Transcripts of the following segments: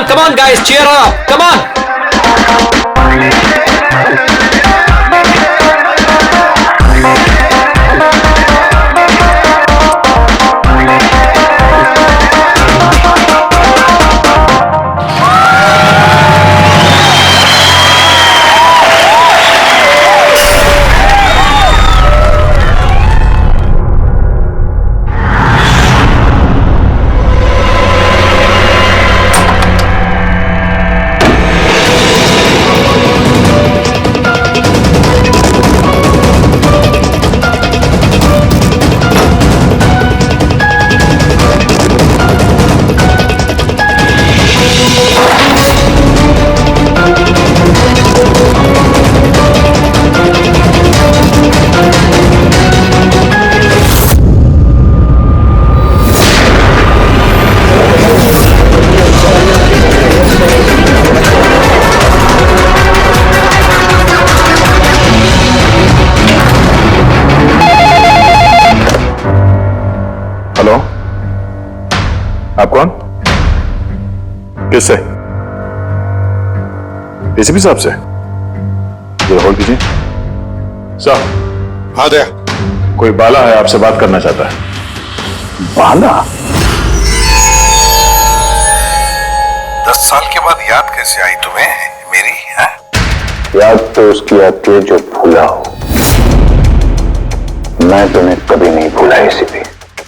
come on, guys, cheer up. Come on. Hello, आप कौन? किससे? एसीपी साहब से? जरा होल्ड कीजिए। साहब। हाँ दया। कोई बाला है, आपसे बात करना चाहता है। बाला? 10 साल के बाद याद कैसे आई तुम्हें मेरी? है? याद तो उसकी आती है जो भूला हो। मैं तुम्हें कभी नहीं भूला एसीपी।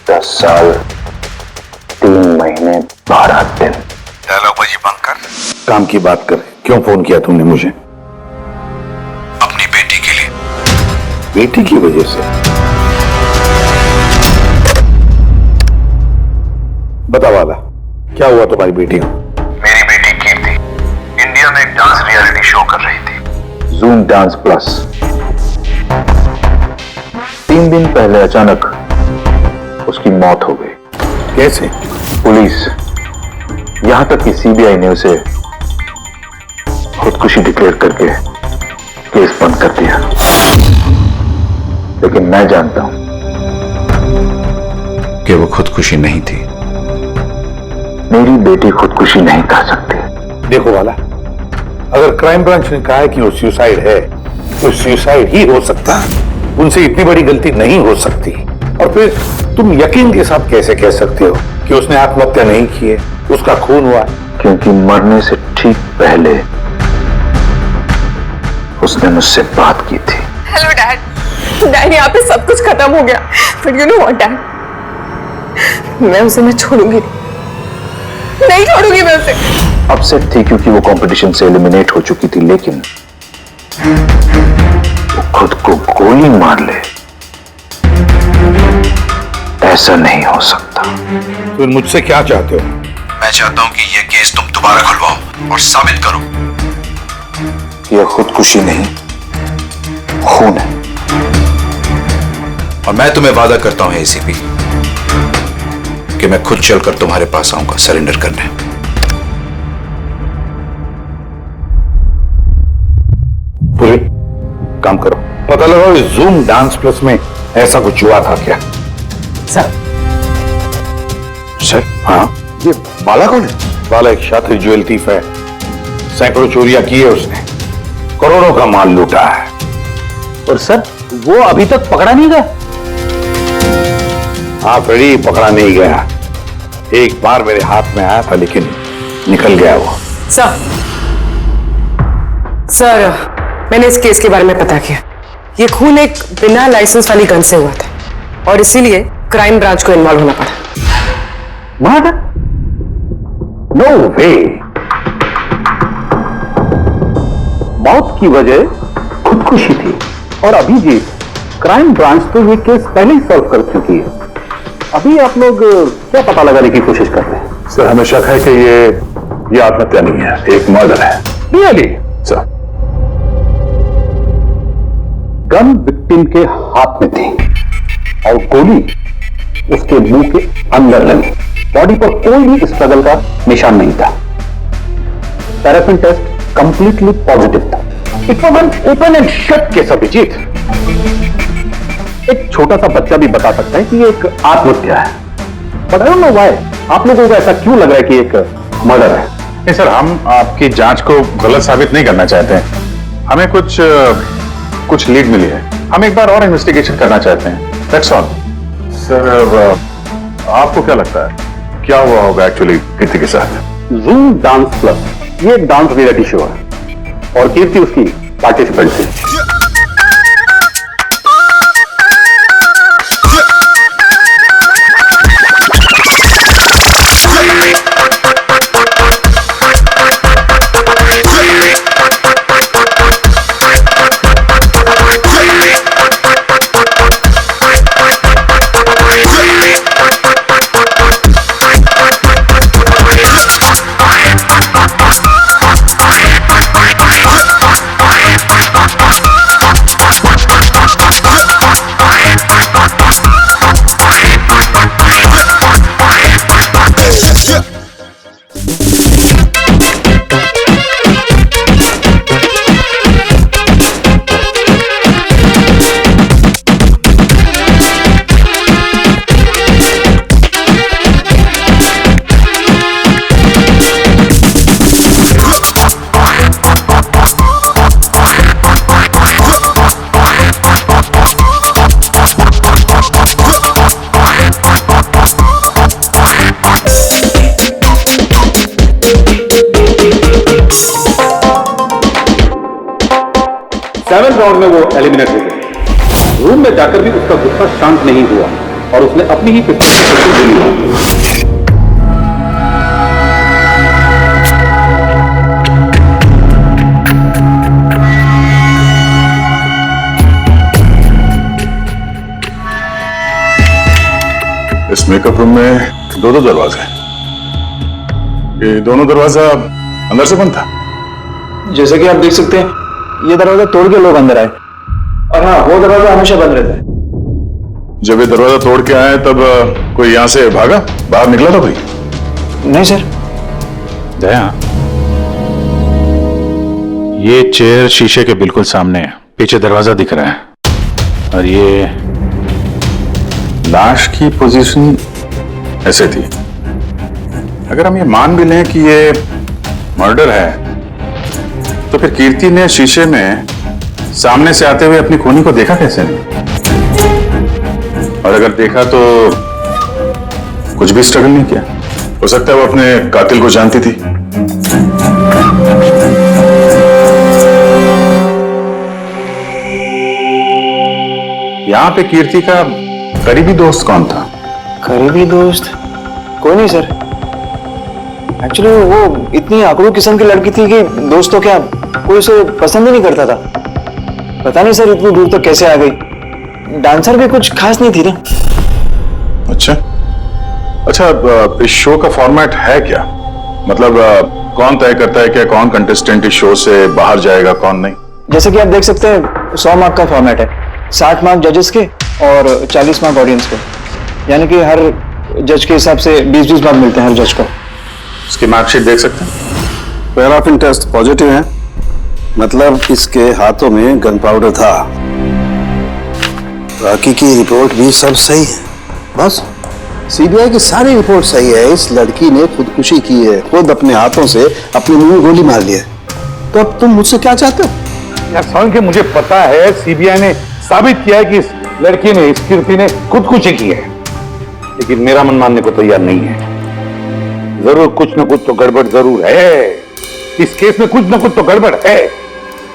10 साल 3 महीने 12 दिन। डायलॉग बाजी बंद कर। काम की बात कर। क्यों फोन किया तुमने मुझे? अपनी बेटी के लिए। बेटी की वजह से? बता वाला, क्या हुआ तुम्हारी बेटी को? मेरी बेटी कीर्ति इंडिया में एक डांस रियलिटी शो कर रही थी, जूम डांस प्लस। 3 दिन पहले अचानक उसकी मौत हो गई। कैसे? पुलिस, यहां तक कि सीबीआई ने उसे खुदकुशी डिक्लेयर करके केस बंद कर दिया। लेकिन मैं जानता हूं कि वो खुदकुशी नहीं थी। मेरी बेटी खुदकुशी नहीं कर सकती। देखो वाला, अगर क्राइम ब्रांच ने कहा है कि वो सुसाइड है तो सुसाइड ही हो सकता है। उनसे इतनी बड़ी गलती नहीं हो सकती। और फिर तुम यकीन के साथ कैसे कह सकते हो कि उसने आत्महत्या नहीं की है, उसका खून हुआ? क्योंकि मरने से ठीक पहले उसने मुझसे बात की थी। Hello dad. डैड, यहाँ पे सब कुछ खत्म हो गया। But you know what dad, मैं उसे मैं छोड़ूंगी नहीं छोड़ूंगी मैं उसे। अपसेट थी क्योंकि वो कंपटीशन से एलिमिनेट हो चुकी थी, लेकिन वो खुद को गोली मार ले, ऐसा नहीं हो सकता। तुम मुझसे क्या चाहते हो? मैं चाहता हूं कि यह केस तुम दोबारा खुलवाओ और साबित करो यह खुदकुशी नहीं, खून है। और मैं तुम्हें वादा करता हूं एसीपी कि मैं खुद चलकर तुम्हारे पास आऊंगा सरेंडर करने। पूरी काम करो, पता लगाओ इस जूम डांस प्लस में ऐसा कुछ हुआ था क्या? सर। सर? हाँ। ये बाला कौन है? बाला एक शातिर ज्वेल थीफ है। सैकड़ों चोरियां की है उसने, करोड़ों का माल लूटा है। और सर, वो अभी तक पकड़ा नहीं गया? हाँ फ्रेडी, पकड़ा नहीं गया। एक बार मेरे हाथ में आया था लेकिन निकल गया वो। सर, मैंने इस केस के बारे में पता किया। ये खून एक बिना लाइसेंस वाली गन से हुआ था और इसीलिए क्राइम ब्रांच को इन्वॉल्व होना पड़ा। मर्डर? नो वे। मौत की वजह खुदकुशी थी और अभिजीत, क्राइम ब्रांच तो ये केस पहले ही सॉल्व कर चुकी है। अभी आप लोग क्या पता लगाने की कोशिश कर रहे हैं? सर, हमें शक है कि ये आत्महत्या नहीं है, एक मर्डर है। रियली? सर, गन विक्टिम के हाथ में थी और गोली उसके मुंह के अंदर लगी। बॉडी पर कोई भी स्ट्रगल का निशान नहीं था। पैराफिन टेस्ट कंप्लीटली पॉजिटिव था। It was an open and shut case Abhijit. एक छोटा सा बच्चा भी बता सकता है कि ये एक आत्महत्या है। But I don't know why आप लोगों को ऐसा क्यों लग रहा है कि एक मर्डर है। नहीं सर, हम आपकी जांच को गलत साबित नहीं करना चाहते हैं। हमें कुछ लीड मिली है, हम एक बार और इन्वेस्टिगेशन करना चाहते हैं। That's all. सर, आपको क्या लगता है क्या हुआ होगा एक्चुअली कीर्ति के साथ? जूम डांस प्लस ये एक डांस रियलिटी शो है और कीर्ति उसकी पार्टिसिपेंट थी। सेवन राउंड में वो एलिमिनेट हो गए। रूम में जाकर भी उसका गुस्सा शांत नहीं हुआ और उसने अपनी ही पिता को गोली मारी। इस मेकअप रूम में दो दरवाजे हैं। ये दोनों दरवाजा अंदर से बंद था। जैसे कि आप देख सकते हैं, ये दरवाजा तोड़ के लोग अंदर आए, और हाँ, वो दरवाजा हमेशा बंद रहता है। जब ये दरवाजा तोड़ के आए तब कोई यहां से भागा, बाहर निकला था कोई? नहीं सर। दया, ये चेयर शीशे के बिल्कुल सामने है, पीछे दरवाजा दिख रहा है, और ये लाश की पोजीशन ऐसे थी। अगर हम ये मान भी लें कि ये मर्डर है, तो फिर कीर्ति ने शीशे में सामने से आते हुए अपनी खूनी को देखा कैसे नहीं? और अगर देखा तो कुछ भी स्ट्रगल नहीं किया? हो सकता है वो अपने कातिल को जानती थी। यहां पे कीर्ति का करीबी दोस्त कौन था? करीबी दोस्त कोई नहीं सर। एक्चुअली वो इतनी आकड़ू किस्म की लड़की थी कि दोस्तों क्या कोई उसे पसंद ही नहीं करता था। पता नहीं सर इतनी दूर तक कैसे आ गई। डांसर भी कुछ खास नहीं थी ना। अच्छा, इस शो का फॉर्मेट है क्या? मतलब कौन तय करता है कि कौन कंटेस्टेंट इस शो से बाहर जाएगा, कौन नहीं? जैसे कि आप देख सकते हैं, 100 मार्क का फॉर्मेट है। 60 मार्क जजेस के और 40 मार्क ऑडियंस के, यानी कि हर जज के हिसाब से 20-20 मार्क मिलते हैं हर जज को। इसकी मार्कशीट देख सकते हैं। पैराफिन टेस्ट पॉजिटिव है, मतलब इसके हाथों में गन पाउडर था। बाकी की रिपोर्ट भी सब सही है। बस सीबीआई की सारी रिपोर्ट सही है। इस लड़की ने खुदकुशी की है, खुद अपने हाथों से अपने मुंह में गोली मार ली है। तो अब तुम मुझसे क्या चाहते हो? यार समझ के मुझे पता है सीबीआई ने साबित किया है कि इस लड़की ने, इस कीर्ति ने खुदकुशी की है, लेकिन मेरा मन मानने को तैयार नहीं है। जरूर कुछ न कुछ तो गड़बड़ जरूर है। इस केस में कुछ न कुछ तो गड़बड़ है।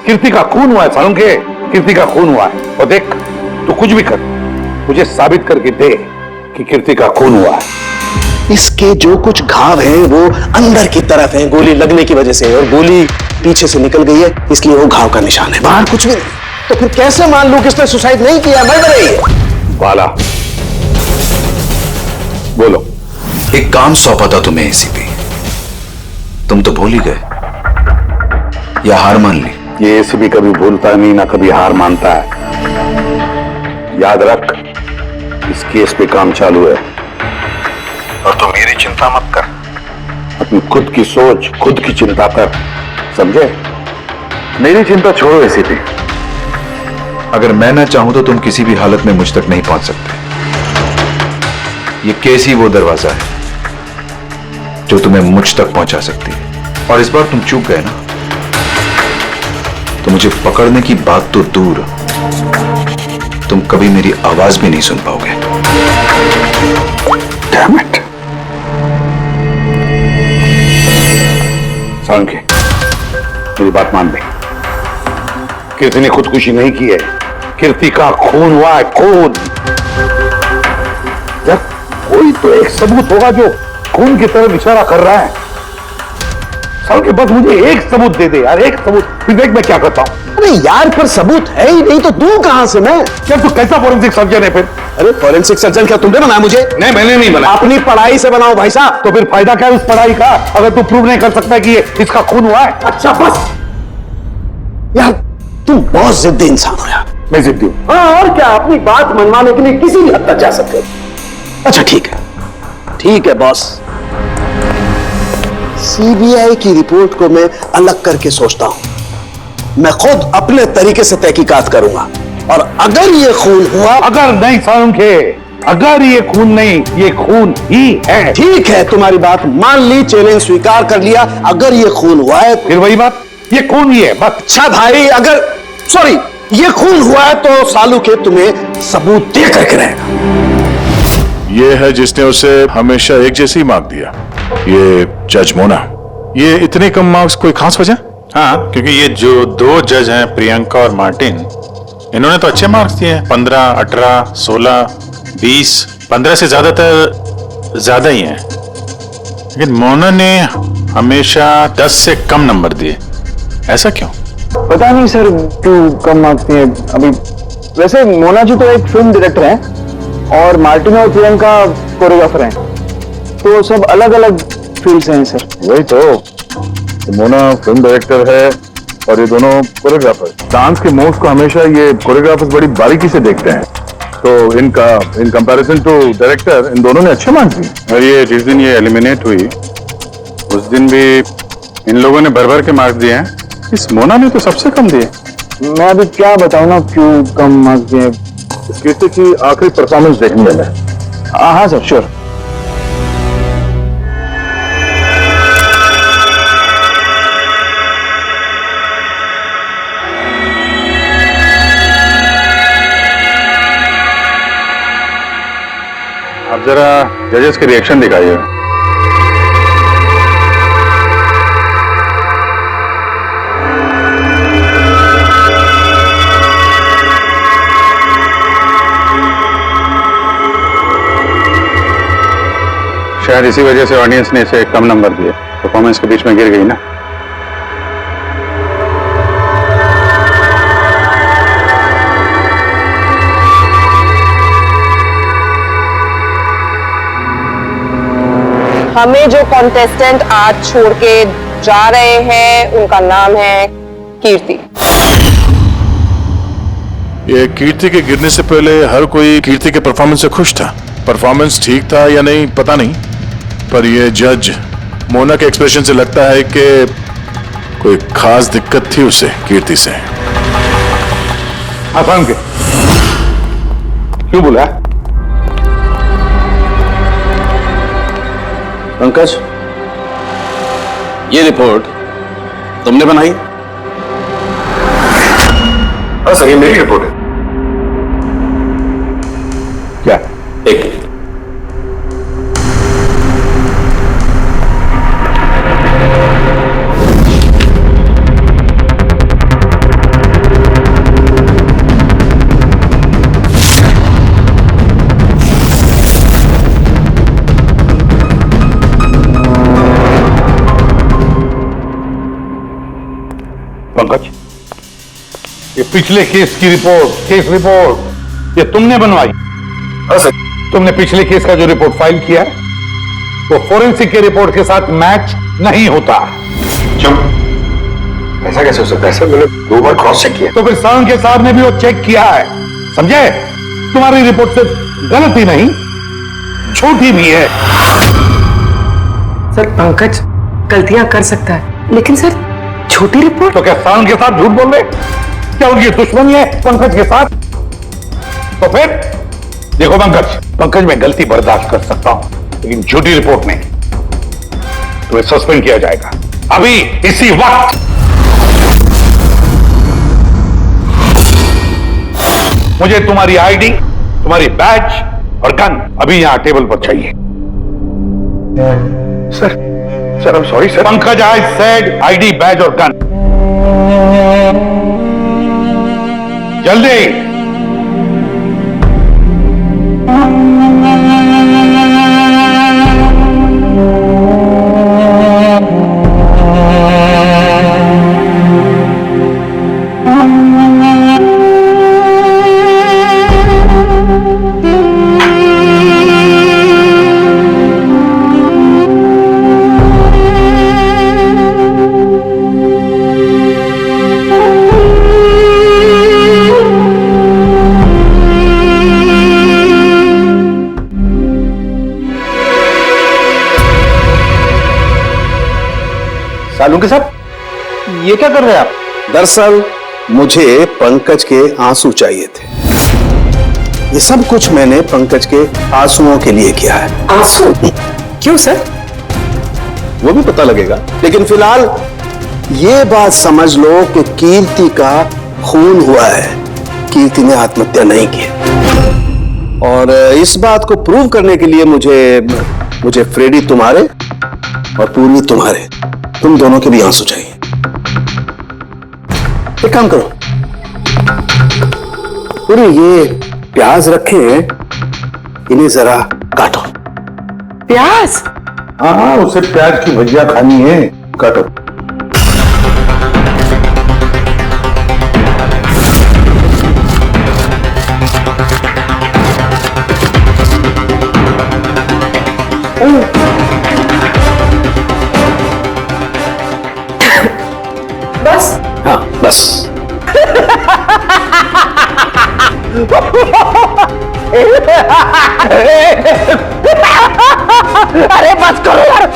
कीर्ति का खून हुआ है सालुंखे, कीर्ति का खून हुआ है। और देख, तू कुछ भी कर, मुझे साबित करके दे कि कीर्ति का खून हुआ है। इसके जो कुछ घाव हैं वो अंदर की तरफ हैं, गोली लगने की वजह से, और गोली पीछे से निकल गई है, इसलिए वो घाव का निशान है, बाहर कुछ भी नहीं। तो फिर कैसे मान लूं कि इसने सुसाइड नहीं किया, मर्डर है? बाला, बोलो। एक काम सौंपा था तुम्हें एसीपी, तुम तो भूल ही गए या हार मान ली? ये एसीपी कभी भूलता नहीं, ना कभी हार मानता है। याद रख, इस केस पे काम चालू है और तू मेरी चिंता मत कर, अपनी खुद की सोच, खुद की चिंता कर, समझे? मेरी चिंता छोड़ो एसीपी। अगर मैं ना चाहूं तो तुम किसी भी हालत में मुझ तक नहीं पहुंच सकते। ये केस ही वो दरवाजा है जो तुम्हें मुझ तक पहुंचा सकती है। और इस बार तुम चूक गए ना, तो मुझे पकड़ने की बात तो दूर, तुम कभी मेरी आवाज भी नहीं सुन पाओगे। Damn it. सालुंखे, मेरी बात मान ले। कीर्ति ने खुदकुशी नहीं की है, कीर्ति का खून हुआ है, खून। यार कोई तो एक सबूत होगा जो खून की तरफ इशारा कर रहा है। सालुंखे बस मुझे एक सबूत दे दे यार, एक सबूत, फिर देख मैं क्या करता हूं। अरे यार, पर सबूत है ही नहीं तो दूं कहां से मैं? यार तू कैसा फॉरेंसिक सर्जन है फिर? अरे फॉरेंसिक सर्जन क्या तुमने बनाया मुझे? नहीं, मैंने नहीं बनाया। अपनी पढ़ाई से बनाओ भाई साहब। तो फिर फायदा क्या है उस पढ़ाई का, अगर तू प्रूव नहीं कर सकता कि ये इसका खून हुआ है? अच्छा बस यार, तुम बहुत जिद्दी इंसान हो यार। मैं जिद्दी हूं। हाँ और क्या, अपनी बात मनवाने के लिए किसी भी हद तक जा सकते हो। अच्छा ठीक है बॉस, सीबीआई की रिपोर्ट को मैं अलग करके सोचता हूं। मैं खुद अपने तरीके से तहकीकात करूंगा, और अगर ये खून हुआ, अगर नहीं सालुंखे, अगर ये खून नहीं, ये खून ही है। ठीक है, तुम्हारी बात मान ली, चैलेंज स्वीकार कर लिया। अगर ये खून हुआ है फिर वही बात, ये खून ही है बस। अच्छा भाई, अगर सॉरी ये खून हुआ है तो सालुंखे तुम्हें सबूत दे करके रहेगा। ये है जिसने उसे हमेशा एक जैसी मार्क दिया, ये जज मोना। ये इतने कम मार्क्स कोई खास वजह? हाँ, क्योंकि ये जो दो जज हैं, प्रियंका और मार्टिन, इन्होंने तो अच्छे मार्क्स दिए हैं। 15, 18, 16, 20, 15 से ज्यादातर ज्यादा ही हैं। लेकिन मोना ने हमेशा 10 से कम नंबर दिए, ऐसा क्यों? पता नहीं सर क्यों कम मार्क्स दिए अभी। वैसे मोना जी तो एक फिल्म डायरेक्टर हैं और मार्टिन और प्रियंका कोरियोग्राफर हैं, तो सब अलग अलग फील्ड से हैं सर। वही तो मोना फिल्म डायरेक्टर है और ये दोनों कोरियोग्राफर। डांस के मूव्स को हमेशा ये कोरियोग्राफर्स बड़ी बारीकी से देखते हैं, तो इन कंपैरिजन टू डायरेक्टर इन दोनों ने अच्छे मार्क्स दिए। और ये जिस दिन ये एलिमिनेट हुई उस दिन भी इन लोगों ने भर भर के मार्क्स दिए हैं, इस मोना ने तो सबसे कम दिए। मैं अभी क्या बताऊं ना क्यों कम मार्क्स दिए। इस कीर्ति की आखिरी परफॉर्मेंस देखनी है मैं। हाँ सर, श्योर। आप जरा जजेस के रिएक्शन दिखाइए। शायद इसी वजह से ऑडियंस ने इसे कम नंबर दिए, परफॉर्मेंस के बीच में गिर गई ना। हमें जो कॉन्टेस्टेंट आज छोड़ के जा रहे हैं उनका नाम है कीर्ति। ये कीर्ति के गिरने से पहले हर कोई कीर्ति के परफॉर्मेंस से खुश था। परफॉर्मेंस ठीक था या नहीं पता नहीं, पर ये जज मोना के एक्सप्रेशन से लगता है कि कोई खास दिक्कत थी उसे कीर्ति से। आसान के क्यों बोला? पंकज, ये रिपोर्ट तुमने बनाई? हाँ सर, ये मेरी रिपोर्ट है। क्या? एक मिनट। पंकज, ये पिछले केस की रिपोर्ट, केस रिपोर्ट ये तुमने बनवाई? हाँ सर। तुमने पिछले केस का जो रिपोर्ट फाइल किया है वो फोरेंसिक के रिपोर्ट के साथ मैच नहीं होता। क्यों? ऐसा कैसे हो सकता है सर? मैंने 2 बार क्रॉस चेक किया। तो फिर सालुंखे साहब ने भी वो चेक किया है, समझे? तुम्हारी रिपोर्ट सिर्फ गलत ही नहीं, झूठी भी है। सर पंकज गलतियां कर सकता है, लेकिन सर छोटी रिपोर्ट। तो क्या सालुंखे साहब झूठ बोल रहे? क्या उनकी दुश्मनी है पंकज के साथ? तो फिर देखो पंकज, मैं गलती बर्दाश्त कर सकता हूं, लेकिन झूठी रिपोर्ट नहीं। तुम्हें सस्पेंड किया जाएगा। अभी इसी वक्त। मुझे तुम्हारी आईडी, तुम्हारी बैज और गन अभी यहां टेबल पर चाहिए। Sir I am sorry sir. Pankaj, I said ID, badge और गन। जल्दी। सालू के साहब, ये क्या कर रहे हैं आप? दरअसल मुझे पंकज के आंसू चाहिए थे। ये सब कुछ मैंने पंकज के आंसुओं के लिए किया है। आंसू? क्यों सर? वो भी पता लगेगा, लेकिन फिलहाल ये बात समझ लो कि कीर्ति का खून हुआ है। कीर्ति ने आत्महत्या नहीं की। और इस बात को प्रूव करने के लिए मुझे फ्रेडी तुम्हारे और पूर्वी तुम्हारे, तुम दोनों के भी आंसू चाहिए। एक काम करो, पूरी ये प्याज रखे हैं, इन्हें जरा काटो। प्याज? हाँ, उसे प्याज की भजिया खानी है, काटो। बस? हाँ बस। अरे बस करो यार।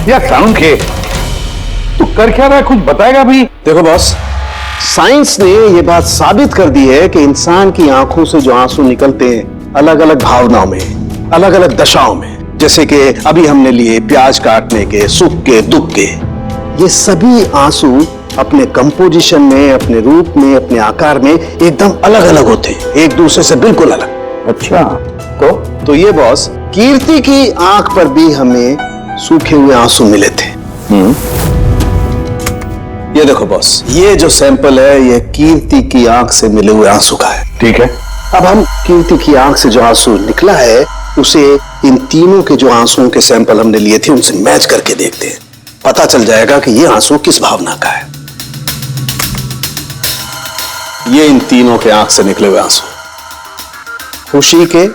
यार साउंड के, तू कर क्या रहा है? कुछ बताएगा भी? देखो बॉस, साइंस ने यह बात साबित कर दी है कि इंसान की आंखों से जो आंसू निकलते हैं अलग अलग भावनाओं में, अलग अलग दशाओं में, जैसे कि अभी हमने लिए प्याज काटने के, सुख के, दुख के, ये सभी आंसू अपने कंपोजिशन में, अपने रूप में, अपने आकार में एकदम अलग अलग होते हैं, एक दूसरे से बिल्कुल अलग। अच्छा, तो ये बॉस, कीर्ति की आंख पर भी हमें सूखे हुए आंसू मिले थे। ये देखो बॉस, ये जो सैंपल है ये कीर्ति की आंख से मिले हुए आंसू का है। ठीक है। अब हम कीर्ति की आंख से जो आंसू निकला है उसे इन तीनों के जो आंसुओं के सैंपल हमने लिए थे उनसे मैच करके देखते हैं, पता चल जाएगा कि ये आंसू किस भावना का है। ये इन तीनों के आंख से निकले हुए आंसू, खुशी के,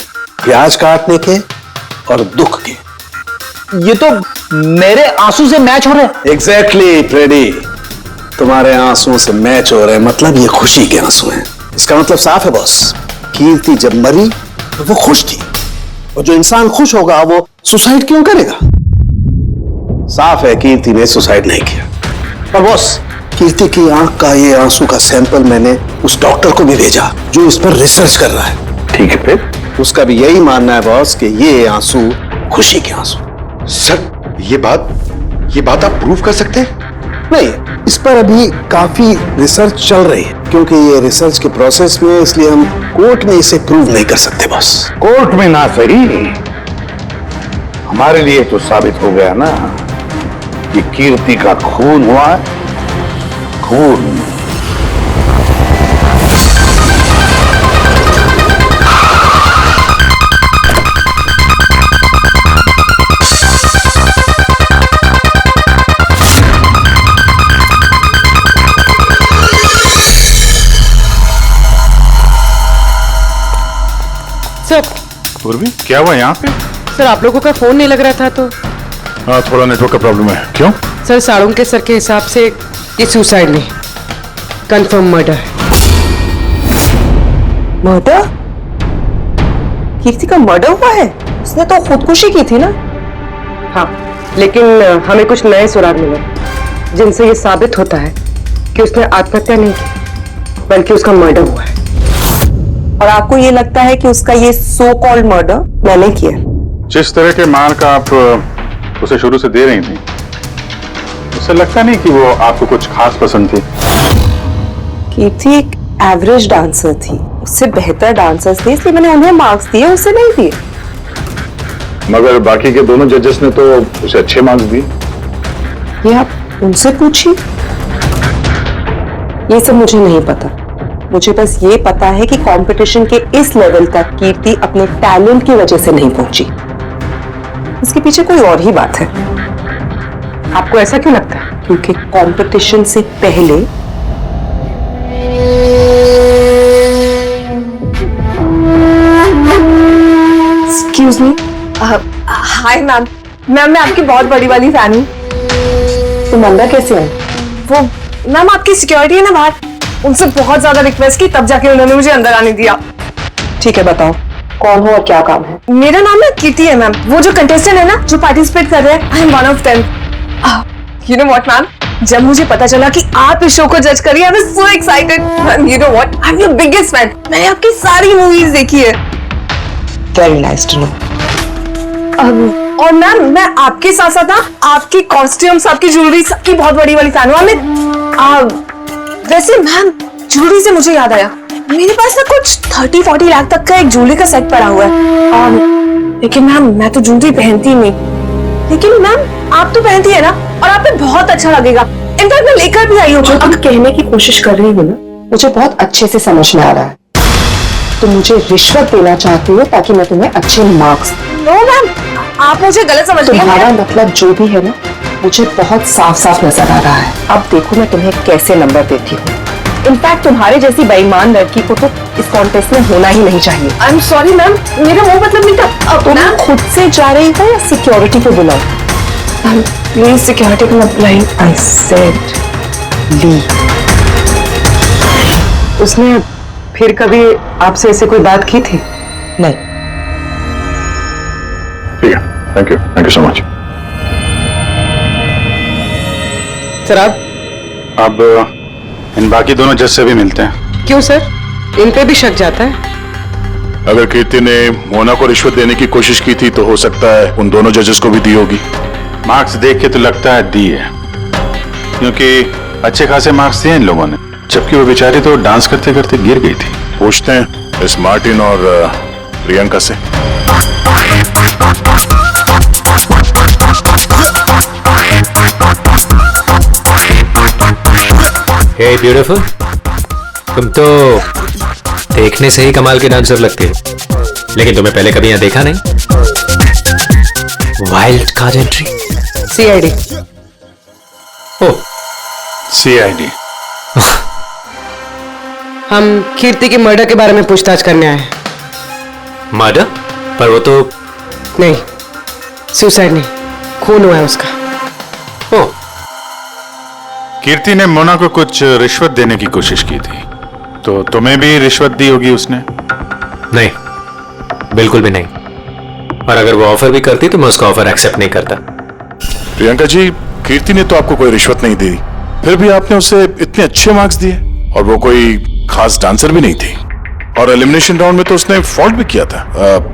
प्याज काटने के और दुख के। ये तो मेरे आंसू से मैच हो रहे हैं। एग्जैक्टली फ्रेडी, तुम्हारे आंसुओं से मैच हो रहे हैं, मतलब ये खुशी के आंसू हैं। इसका मतलब साफ है बॉस, कीर्ति जब मरी तो वो खुश थी, और जो इंसान खुश होगा वो सुसाइड क्यों करेगा? साफ है कीर्ति ने सुसाइड नहीं किया। और बॉस, कीर्ति की आंख का ये आंसू का सैंपल मैंने उस डॉक्टर को भी भेजा जो इस पर रिसर्च कर रहा है। ठीक है, फिर उसका भी यही मानना है बॉस कि ये आंसू खुशी के आंसू। सर, ये बात आप प्रूव कर सकते हैं? नहीं, इस पर अभी काफी रिसर्च चल रही है, क्योंकि ये रिसर्च के प्रोसेस में, इसलिए हम कोर्ट में इसे प्रूव नहीं कर सकते बॉस। कोर्ट में ना सही, हमारे लिए तो साबित हो गया ना कि कीर्ति का खून हुआ है। खून। सर, पूर्वी, क्या हुआ यहाँ पे? सर आप लोगों का फोन नहीं लग रहा था तो। हाँ, थोड़ा नेटवर्क का प्रॉब्लम है। क्यों? सर साळुंके सर के हिसाब से ये सुसाइड नहीं, कंफर्म मर्डर है। मर्डर? कीर्ति का मर्डर हुआ है? उसने तो खुदकुशी की थी ना? हाँ, लेकिन हमें कुछ नए सुराग मिले जिनसे ये साबित होता है कि उसने आत्महत्या नहीं की बल्कि उसका मर्डर हुआ है। और आपको ये लगता है कि उसका ये सो कॉल्ड मर्डर मैंने किया? जिस तरह के मार का आप उसे शुरू से दे रही थी, उससे लगता नहीं कि वो आपको कुछ खास पसंद थी। कीर्ति एक एवरेज डांसर थी, उससे बेहतर डांसर्स थे, इसलिए मैंने उन्हें मार्क्स दिए, उसे नहीं दिए। मगर बाकी के दोनों जजेस ने तो उसे अच्छे मार्क्स दिए। ये आप उनसे पूछिए, ये सब मुझे नहीं पता। मुझे बस ये पता है कि कंपटीशन के इस लेवल तक कीर्ति अपने टैलेंट की वजह से नहीं पहुंची। इसके पीछे कोई और ही बात है। आपको ऐसा क्यों लगता है? क्योंकि कंपटीशन से पहले एक्सक्यूज मी, हाय मैम, मैं आपकी बहुत बड़ी वाली फैन हूँ। तुम अंदर कैसे हो? वो मैम आपकी सिक्योरिटी है ना बाहर, उनसे बहुत ज्यादा रिक्वेस्ट की तब जाके उन्होंने मुझे अंदर आने दिया। ठीक है, बताओ कौन हो और क्या काम है? मेरा नाम है कीर्ति है मैम, वो जो कंटेस्टेंट है ना जो पार्टिसिपेट कर रहे हैं, I am one of them. You know what ma'am, जब मुझे पता चला कि आप इस शो को जज करिए, I was so excited. Ma'am you know what, I am your biggest fan, मैंने आपकी सारी मूवीज देखी है। Very nice to know. और मैम मैं आपके साथ साथ ना आपकी कॉस्ट्यूम्स, आपकी ज्वेलरी, सबकी बहुत बड़ी वाली फैन हूँ। वैसे मैम ज्वेलरी से मुझे याद आया, मेरे पास ना कुछ 30-40 लाख तक का एक ज्वेलरी का सेट पड़ा हुआ है। लेकिन मैम मैं तो ज्वेलरी पहनती नहीं। लेकिन मैम आप तो पहनती है ना, और आप पे बहुत अच्छा लगेगा। इनफैक्ट मैं लेकर भी आई हूँ। जो तुम कहने की कोशिश कर रही हो ना, मुझे बहुत अच्छे से समझ में आ रहा है। तुम मुझे रिश्वत देना चाहती हो ताकि मैं तुम्हें अच्छे मार्क्स। नो मैम, आप मुझे गलत समझ रही हो। तुम्हारा मतलब जो भी है ना, मुझे बहुत साफ साफ नजर आ रहा है। अब देखो मैं तुम्हें कैसे नंबर देती हूँ। इनफैक्ट तुम्हारे जैसी बेईमान लड़की को तो इस कॉन्टेस्ट में होना ही नहीं चाहिए। आई एम सॉरी मैम, मेरा वो मतलब नहीं था। तुम खुद से जा रही हो या सिक्योरिटी को बुलाओ? प्लीज सिक्योरिटी को मत बुलाइए। I said leave. उसने फिर कभी आपसे ऐसे कोई बात की थी? नहीं। ठीक है, thank you so much. Sir अब इन बाकी दोनों जज से भी मिलते हैं। क्यों सर, इन पे भी शक जाता है? अगर कीर्ति ने मोना को रिश्वत देने की कोशिश की थी तो हो सकता है उन दोनों जजेस को भी दी होगी। मार्क्स देख के तो लगता है दी है, क्योंकि अच्छे खासे मार्क्स दिए इन लोगों ने, जबकि वो बेचारी तो डांस करते करते गिर गई थी। पूछते हैं इस मार्टिन और प्रियंका से। हे ब्यूटीफुल, तुम तो देखने से ही कमाल के डांसर लगती हो, लेकिन तुम्हें पहले कभी यहाँ देखा नहीं। Wild card entry, CID. Oh, CID. हम कीर्ति के मर्डर के बारे में पूछताछ करने आए हैं। मर्डर? पर वो तो नहीं, सुसाइड नहीं, खून हुआ है उसका। ओह, कीर्ति ने मोना को कुछ रिश्वत देने की कोशिश की थी, तो तुम्हें भी रिश्वत दी होगी उसने? नहीं, बिल्कुल भी नहीं। और अगर वो ऑफर भी करती तो मैं उसका ऑफर एक्सेप्ट नहीं करता। प्रियंका जी, कीर्ति ने तो आपको कोई रिश्वत नहीं दी, फिर भी आपने उसे इतने अच्छे मार्क्स दिए, और वो कोई खास डांसर भी नहीं थी, और एलिमिनेशन राउंड में तो उसने फॉल्ट भी किया था,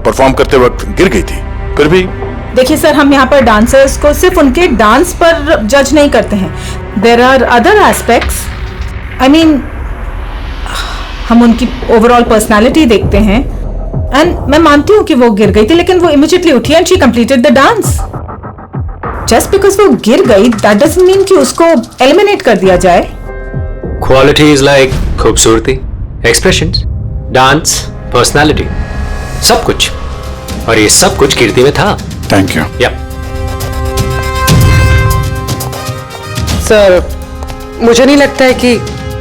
परफॉर्म करते वक्त गिर गई थी। फिर भी देखिए सर, हम यहाँ पर डांसर्स को सिर्फ उनके डांस पर जज नहीं करते हैं। There are other aspects, I mean हम उनकी ओवरऑल पर्सनालिटी देखते हैं। एंड मैं मानती हूँ कि वो गिर गई थी, लेकिन वो इमीडिएटली उठी and she completed the dance. Just because वो गिर गई दैट डजंट मीन कि उसको एलिमिनेट कर दिया जाए। क्वालिटीज लाइक खूबसूरती, एक्सप्रेशंस, डांस, पर्सनालिटी, सब कुछ, और ये सब कुछ कीर्ति में था। Thank you. या सर, मुझे नहीं लगता है कि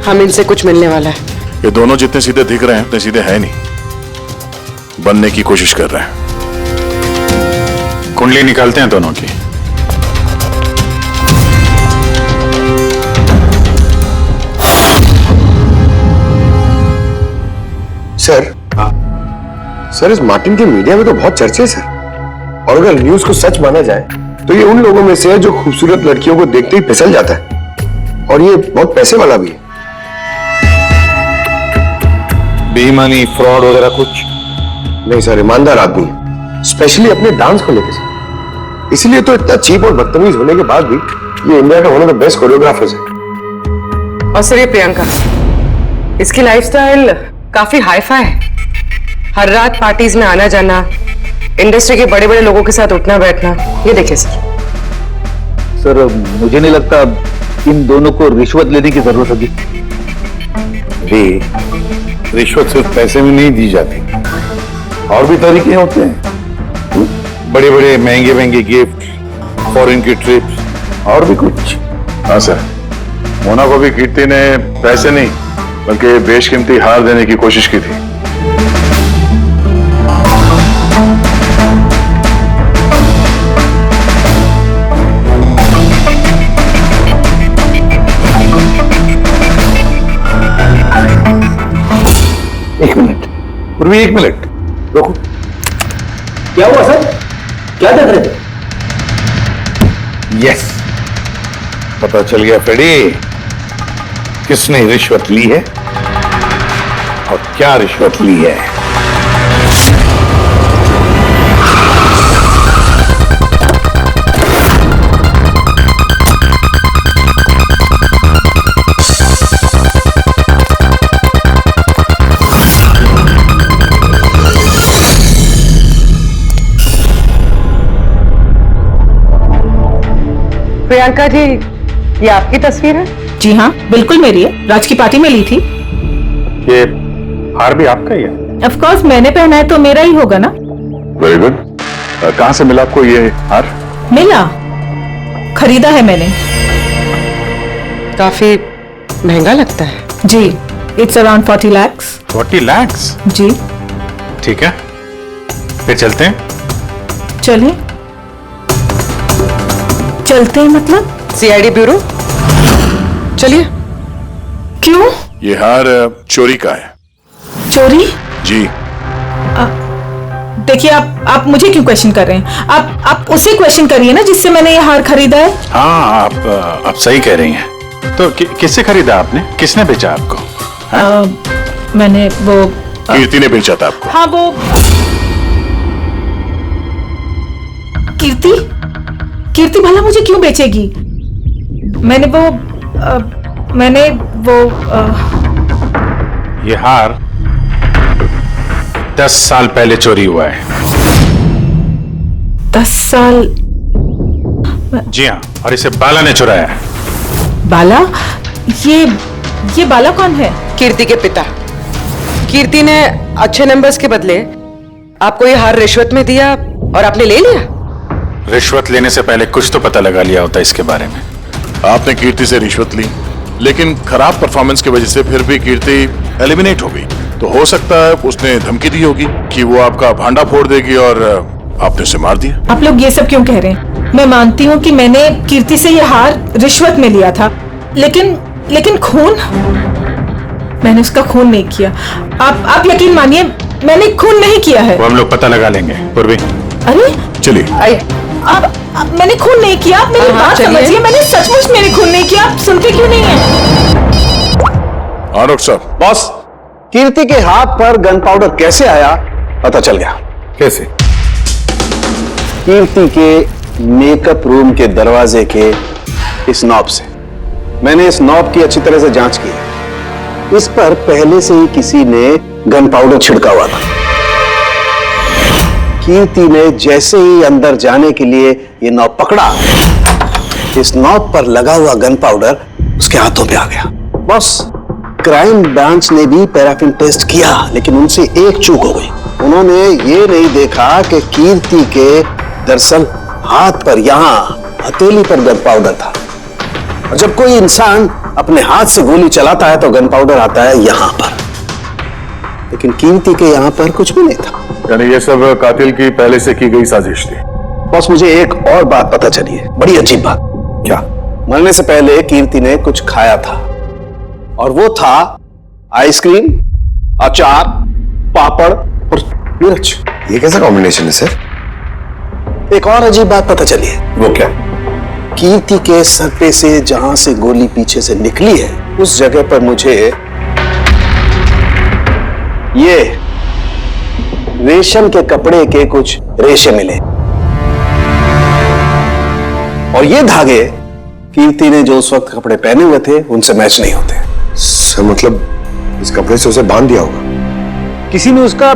हम इनसे कुछ मिलने वाला है। ये दोनों जितने सीधे दिख रहे हैं उतने सीधे हैं नहीं, बनने की कोशिश कर रहे हैं। कुंडली निकालते हैं दोनों की। सर इस मार्टिन के मीडिया में तो बहुत चर्चे सर, और अगर न्यूज को सच माना जाए तो ये उन लोगों में से है जो खूबसूरत लड़कियों को देखते ही फिसल जाता है, और ये बहुत पैसे वाला भी है। बेईमानी, फ्रॉड वगैरह कुछ नहीं सर, ईमानदार आदमी है, स्पेशली अपने डांस को लेकर सर। इसलिए तो इतना चीप और बदतमीज होने के बाद भी ये इंडिया का one of the best choreographers है। और सर ये प्रियंका, इसकी लाइफस्टाइल काफी हाई-फाई है। हर रात पार्टीज में आना जाना, इंडस्ट्री के बड़े बड़े लोगों के साथ उठना बैठना, ये देखिए सर मुझे नहीं लगता इन दोनों को रिश्वत लेने की जरूरत होगी। रिश्वत सिर्फ पैसे में नहीं दी जाती, और भी तरीके होते हैं, बड़े बड़े महंगे महंगे गिफ्ट, फॉरेन की ट्रिप्स और भी कुछ। हाँ सर, मोना को भी कीर्ति ने पैसे नहीं बल्कि बेशकीमती हार देने की कोशिश की थी। एक मिनट पूर्वी, एक मिनट रुको। क्या हुआ सर, क्या देख रहे थे? यस, पता चल गया फ्रेडी, किसने रिश्वत ली है और क्या रिश्वत ली है। प्रियंका जी, ये आपकी तस्वीर है? जी हाँ, बिल्कुल मेरी है, राज की पार्टी में ली थी। ये हार भी आपका ही है? ऑफ कोर्स, मैंने पहना है तो मेरा ही होगा ना। Very good. कहां से मिला आपको ये हार? मिला, खरीदा है मैंने। काफी महंगा लगता है। जी, इट्स अराउंड 40 lakhs। 40 lakhs? जी। ठीक है, फिर चलते हैं। चलिए, चलते हैं मतलब? सीआईडी ब्यूरो चलिए। क्यों? ये हार चोरी का है। चोरी? जी। देखिए, आप मुझे क्यों क्वेश्चन कर रहे हैं? आप उसे क्वेश्चन करिए ना जिससे मैंने ये हार खरीदा है। हाँ, आप सही कह रही हैं। तो किससे खरीदा आपने? किसने बेचा आपको? मैंने वो कीर्ति ने बेचा था आपको। हाँ, वो कीर्ति भला मुझे क्यों बेचेगी? मैंने वो ये हार 10 साल पहले चोरी हुआ है। 10 साल? जी हाँ, और इसे बाला ने चुराया है। बाला? ये बाला कौन है? कीर्ति के पिता। कीर्ति ने अच्छे नंबर्स के बदले आपको ये हार रिश्वत में दिया और आपने ले लिया। रिश्वत लेने से पहले कुछ तो पता लगा लिया होता इसके बारे में। आपने कीर्ति से रिश्वत ली, लेकिन खराब परफॉर्मेंस की वजह से फिर भी कीर्ति एलिमिनेट हो गई। तो हो सकता है उसने धमकी दी होगी कि वो आपका भांडा फोड़ देगी और आपने उसे मार दिया। आप लोग ये सब क्यों कह रहे हैं? मैं मानती हूँ कि मैंने कीर्ति से ये हार रिश्वत में लिया था, लेकिन खून? मैंने उसका खून नहीं किया। आप यकीन मानिए, मैंने खून नहीं किया है। वो हम लोग पता लगा लेंगे। पूर्वी, अरे चलिए। अब मैंने खून नहीं किया। आप मेरी बात समझिए, मैंने सचमुच मैंने खून नहीं किया। आप सुनते क्यों नहीं हैं? आरोप साहब। बॉस, कीर्ति के हाथ पर गन पाउडर कैसे आया पता चल गया। कैसे? कीर्ति के मेकअप रूम के दरवाजे के इस नॉब से। मैंने इस नॉब की अच्छी तरह से जांच की। इस पर पहले से ही किसी ने गन पाउडर छिड़का हुआ था। कीर्ति ने जैसे ही अंदर जाने के लिए ये नॉब पकड़ा, इस नॉब पर लगा हुआ गन पाउडर उसके हाथों पे आ गया। बॉस, क्राइम ब्रांच ने भी पैराफिन टेस्ट किया, लेकिन उनसे एक चूक हो गई। उन्होंने ये नहीं देखा कि कीर्ति के दरअसल हाथ पर, यहां हथेली पर गन पाउडर था। और जब कोई इंसान अपने हाथ से गोली चलाता है तो गन पाउडर आता है यहां पर, लेकिन कीर्ति के यहां पर कुछ भी नहीं था। यानी ये सब कातिल की पहले से की गई साजिश थी। बॉस, मुझे एक और बात पता चली है, बड़ी अजीब बात। क्या? मरने से पहले कीर्ति ने कुछ खाया था, और वो था आइसक्रीम, अचार पापड़ और मिर्च। ये कैसा कॉम्बिनेशन है सर? एक और अजीब बात पता चली है। वो क्या? कीर्ति के सर पे से जहां से गोली पीछे से निकली है, उस जगह पर मुझे ये रेशम के कपड़े के कुछ रेशे मिले, और ये धागे कीर्ति ने जो उस वक्त कपड़े पहने हुए थे उनसे मैच नहीं होते। सर मतलब इस कपड़े से उसे बांध दिया होगा। किसी ने उसका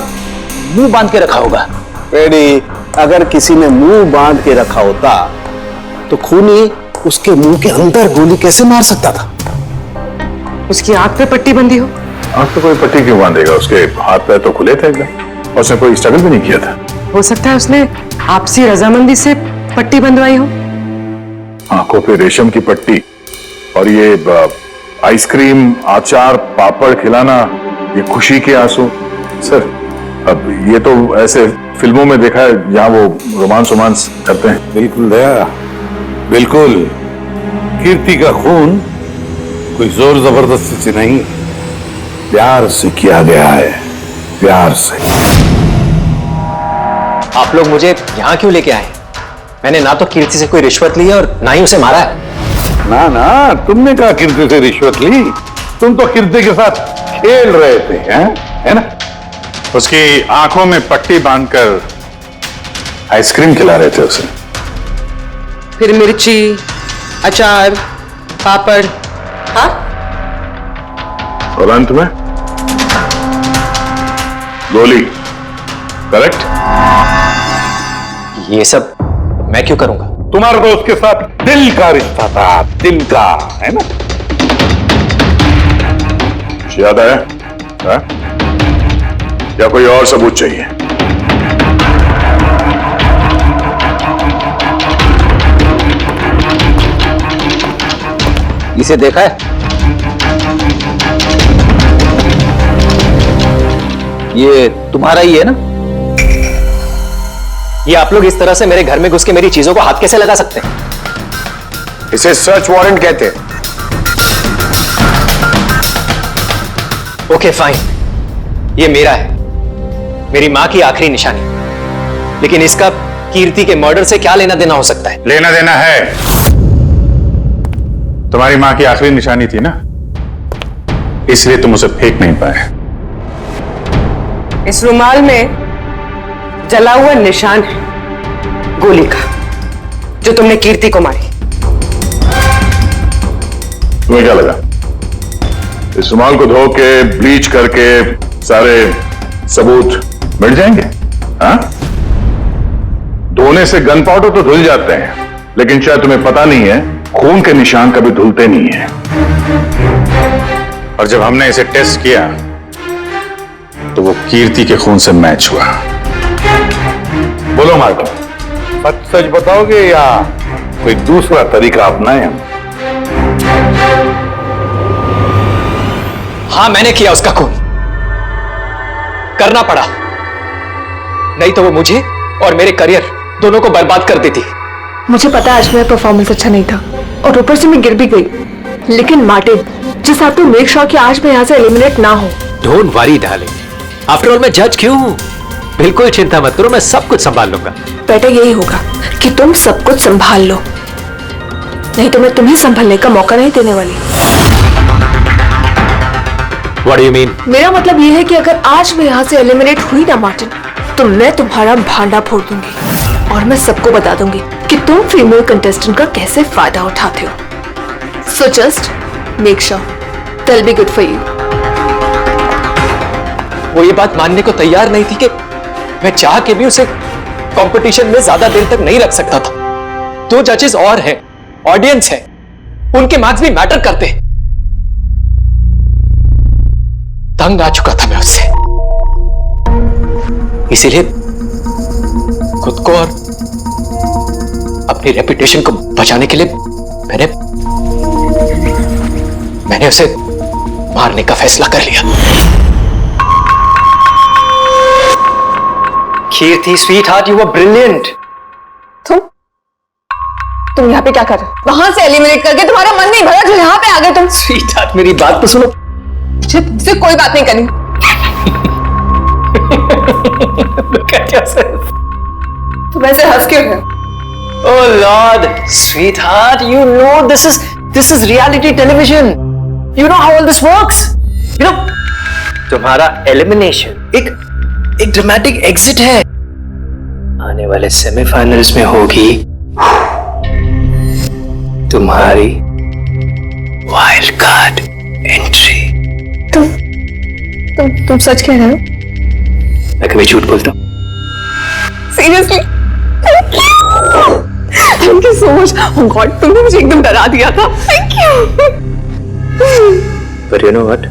मुंह बांध के रखा होगा। रेडी, अगर किसी ने मुंह बांध के रखा होता तो खूनी उसके मुंह के अंदर गोली कैसे मार सकता था? उसकी आंख पे पट्टी बंधी हो। आंख पे कोई पट्टी क्यों बांधेगा? उसके हाथ पैर तो खुले थे एकदम, और उसने कोई स्ट्रगल भी नहीं किया था। हो सकता है उसने आपसी रजामंदी से पट्टी बंधवाई हो। आंखों पे रेशम की पट्टी और ये आइसक्रीम, अचार, पापड़ खिलाना, ये खुशी के आंसू। सर अब ये तो ऐसे फिल्मों में देखा है जहां वो रोमांस करते हैं। बिल्कुल दया, बिल्कुल। कीर्ति का खून कोई जोर जबरदस्ती से नहीं, प्यार से किया गया है, प्यार से। आप लोग मुझे यहाँ क्यों लेके आए? मैंने ना तो कीर्ति से कोई रिश्वत ली है और ना ही उसे मारा है। ना ना, तुमने कहा कीर्ति से रिश्वत ली? तुम तो कीर्ति के साथ खेल रहे थे, है ना? उसकी आंखों में पट्टी बांधकर आइसक्रीम खिला रहे थे उसे, फिर मिर्ची, अचार, पापड़, हाँ? और अंत में गोली। करेक्ट? ये सब मैं क्यों करूंगा? तुम्हारा तो उसके साथ दिल का रिश्ता था, दिल का, है ना? याद है? या कोई और सबूत चाहिए? इसे देखा है? ये तुम्हारा ही है ना? ये आप लोग इस तरह से मेरे घर में घुस के मेरी चीजों को हाथ कैसे लगा सकते हैं? इसे सर्च वारंट कहते हैं। ओके फाइन, ये मेरा है, मेरी मां की आखिरी निशानी। लेकिन इसका कीर्ति के मर्डर से क्या लेना देना हो सकता है? लेना देना है। तुम्हारी मां की आखिरी निशानी थी ना, इसलिए तुम उसे फेंक नहीं पाए। इस रुमाल में जला हुआ निशान है गोली का, जो तुमने कीर्ति को मारी। तुम्हें क्या लगा इस रुमाल को धो के ब्लीच करके सारे सबूत मिट जाएंगे? हाँ? धोने से गन पाउडर तो धुल जाते हैं, लेकिन शायद तुम्हें पता नहीं है खून के निशान कभी धुलते नहीं है। और जब हमने इसे टेस्ट किया तो वो कीर्ति के खून से मैच हुआ। बोलो मार्को, सच सच बताओगे या कोई दूसरा तरीका अपनाएं हम? हाँ, मैंने किया उसका खून, करना पड़ा, नहीं तो वो मुझे और मेरे करियर दोनों को बर्बाद कर देती। मुझे पता है आज मेरा परफॉर्मेंस अच्छा नहीं था और ऊपर से मैं गिर भी गई, लेकिन मार्टिन, जिस आप तो मेक श्योर कि आज मैं यहाँ से एलिमिनेट ना हो। Don't worry darling, after all मैं जज क्यों हूं? बिल्कुल चिंता मत करो, मैं सब कुछ संभाल लूंगा। बेटा यही होगा कि तुम सब कुछ संभाल लो, नहीं तो मैं तुम्हें संभालने का मौका नहीं देने वाली। What do you mean? मेरा मतलब ये है कि अगर आज मैं यहाँ से एलिमिनेट हुई ना मार्टिन, तो मैं तुम्हारा भांडा फोड़ दूंगी और मैं सबको बता दूंगी कि तुम फीमेल कंटेस्टेंट का कैसे फायदा उठाते हो। So just make sure that will be good for you. वो ये बात मानने को तैयार नहीं थी कि मैं चाह के भी उसे कंपटीशन में ज्यादा देर तक नहीं रख सकता था। 2 जजेस और हैं, ऑडियंस है, उनके मार्क्स भी मैटर करते हैं। तंग आ चुका था मैं उससे, इसीलिए खुद को और अपनी रेपुटेशन को बचाने के लिए मैंने उसे मारने का फैसला कर लिया। Kirti sweetheart, you were brilliant. तुम यहाँ पे क्या कर रहे हो? वहां से एलिमिनेट करके तुम्हारा मन नहीं भरा जो यहाँ पे आ गए तुम। स्वीट हार्ट, मेरी बात तो सुनो। मुझे तुमसे कोई बात नहीं करनी। Look at yourself. तुम ऐसे हंस क्यों है? Oh Lord, sweetheart, you know this is reality television. You know how all this works. You know, तुम्हारा एलिमिनेशन एक ड्रामेटिक एग्जिट है. आने वाले सेमीफाइनल्स में होगी तुम्हारी वाइल्ड कार्ड एंट्री. तुम सच कह रहे हो? मैं कभी झूठ बोलता हूं? Seriously? Thank you so much. Oh God, तुमने मुझे एकदम डरा दिया था. Thank you. But you know what?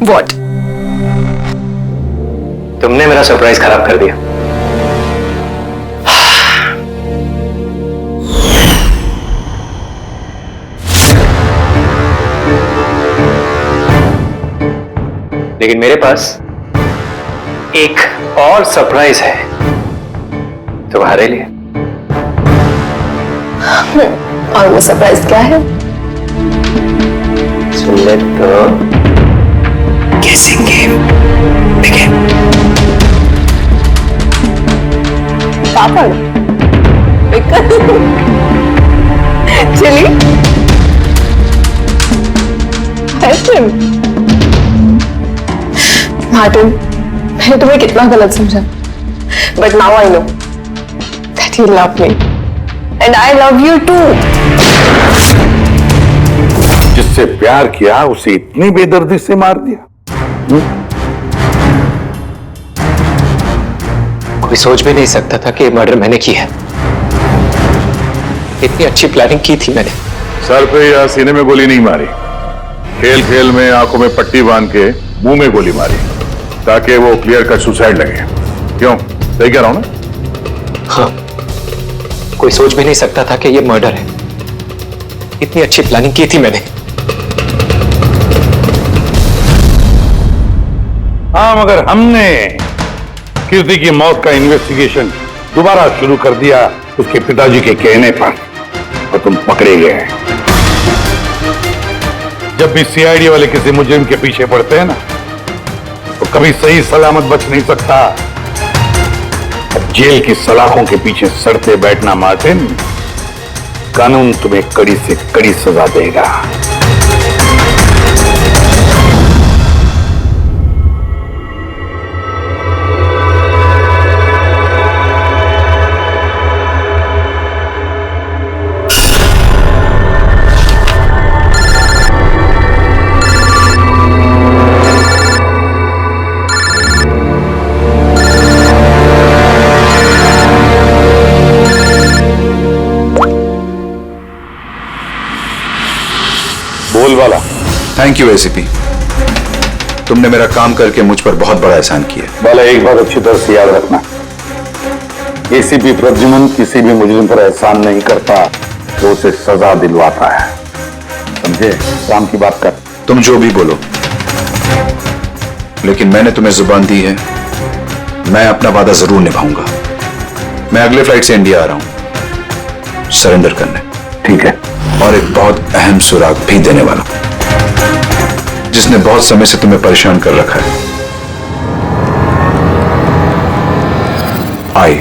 What? तुमने मेरा सरप्राइज खराब कर दिया. लेकिन मेरे पास एक और सरप्राइज है तुम्हारे लिए. और वो सरप्राइज क्या है? So let the guessing game begin. Papad, chilli, ice cream. Martin, मैंने तुम्हें कितना गलत समझा. But now I know that you love me and I love you too. जिससे प्यार किया उसे इतनी बेदर्दी से मार दिया. कोई सोच भी नहीं सकता था कि मर्डर मैंने किया है. इतनी अच्छी प्लानिंग की थी मैंने. सर पे या सीने में गोली नहीं मारी. खेल खेल में आंखों में पट्टी बांध के मुंह में गोली मारी ताकि वो क्लियर कट सुसाइड लगे. क्यों? सही कह रहा हूं ना? हाँ, कोई सोच भी नहीं सकता था कि ये मर्डर है. इतनी अच्छी प्लानिंग की थी मैंने. हाँ, मगर हमने कीर्ति की मौत का इन्वेस्टिगेशन दोबारा शुरू कर दिया उसके पिताजी के कहने पर, और तुम पकड़े गए. जब भी सीआईडी वाले किसी मुजरिम के पीछे पड़ते हैं ना, तो कभी सही सलामत बच नहीं सकता. अब जेल की सलाखों के पीछे सड़ते बैठना मार्टिन, कानून तुम्हें कड़ी से कड़ी सजा देगा. वाला. Thank you ACP. तुमने मेरा काम करके मुझ पर बहुत बड़ा एहसान किया. वाला, एक बात अच्छी तरह से याद रखना, एसीपी प्रद्युमन किसी भी मुजरिम पर एहसान नहीं करता, तो उसे सजा दिलवाता है. समझे? काम की बात कर. तुम जो भी बोलो, लेकिन मैंने तुम्हें जुबान दी है, मैं अपना वादा जरूर निभाऊंगा. मैं अगले फ्लाइट से इंडिया आ रहा हूं सरेंडर करने. ठीक है. और एक बहुत अहम सुराग भी देने वाला जिसने बहुत समय से तुम्हें परेशान कर रखा है. आई.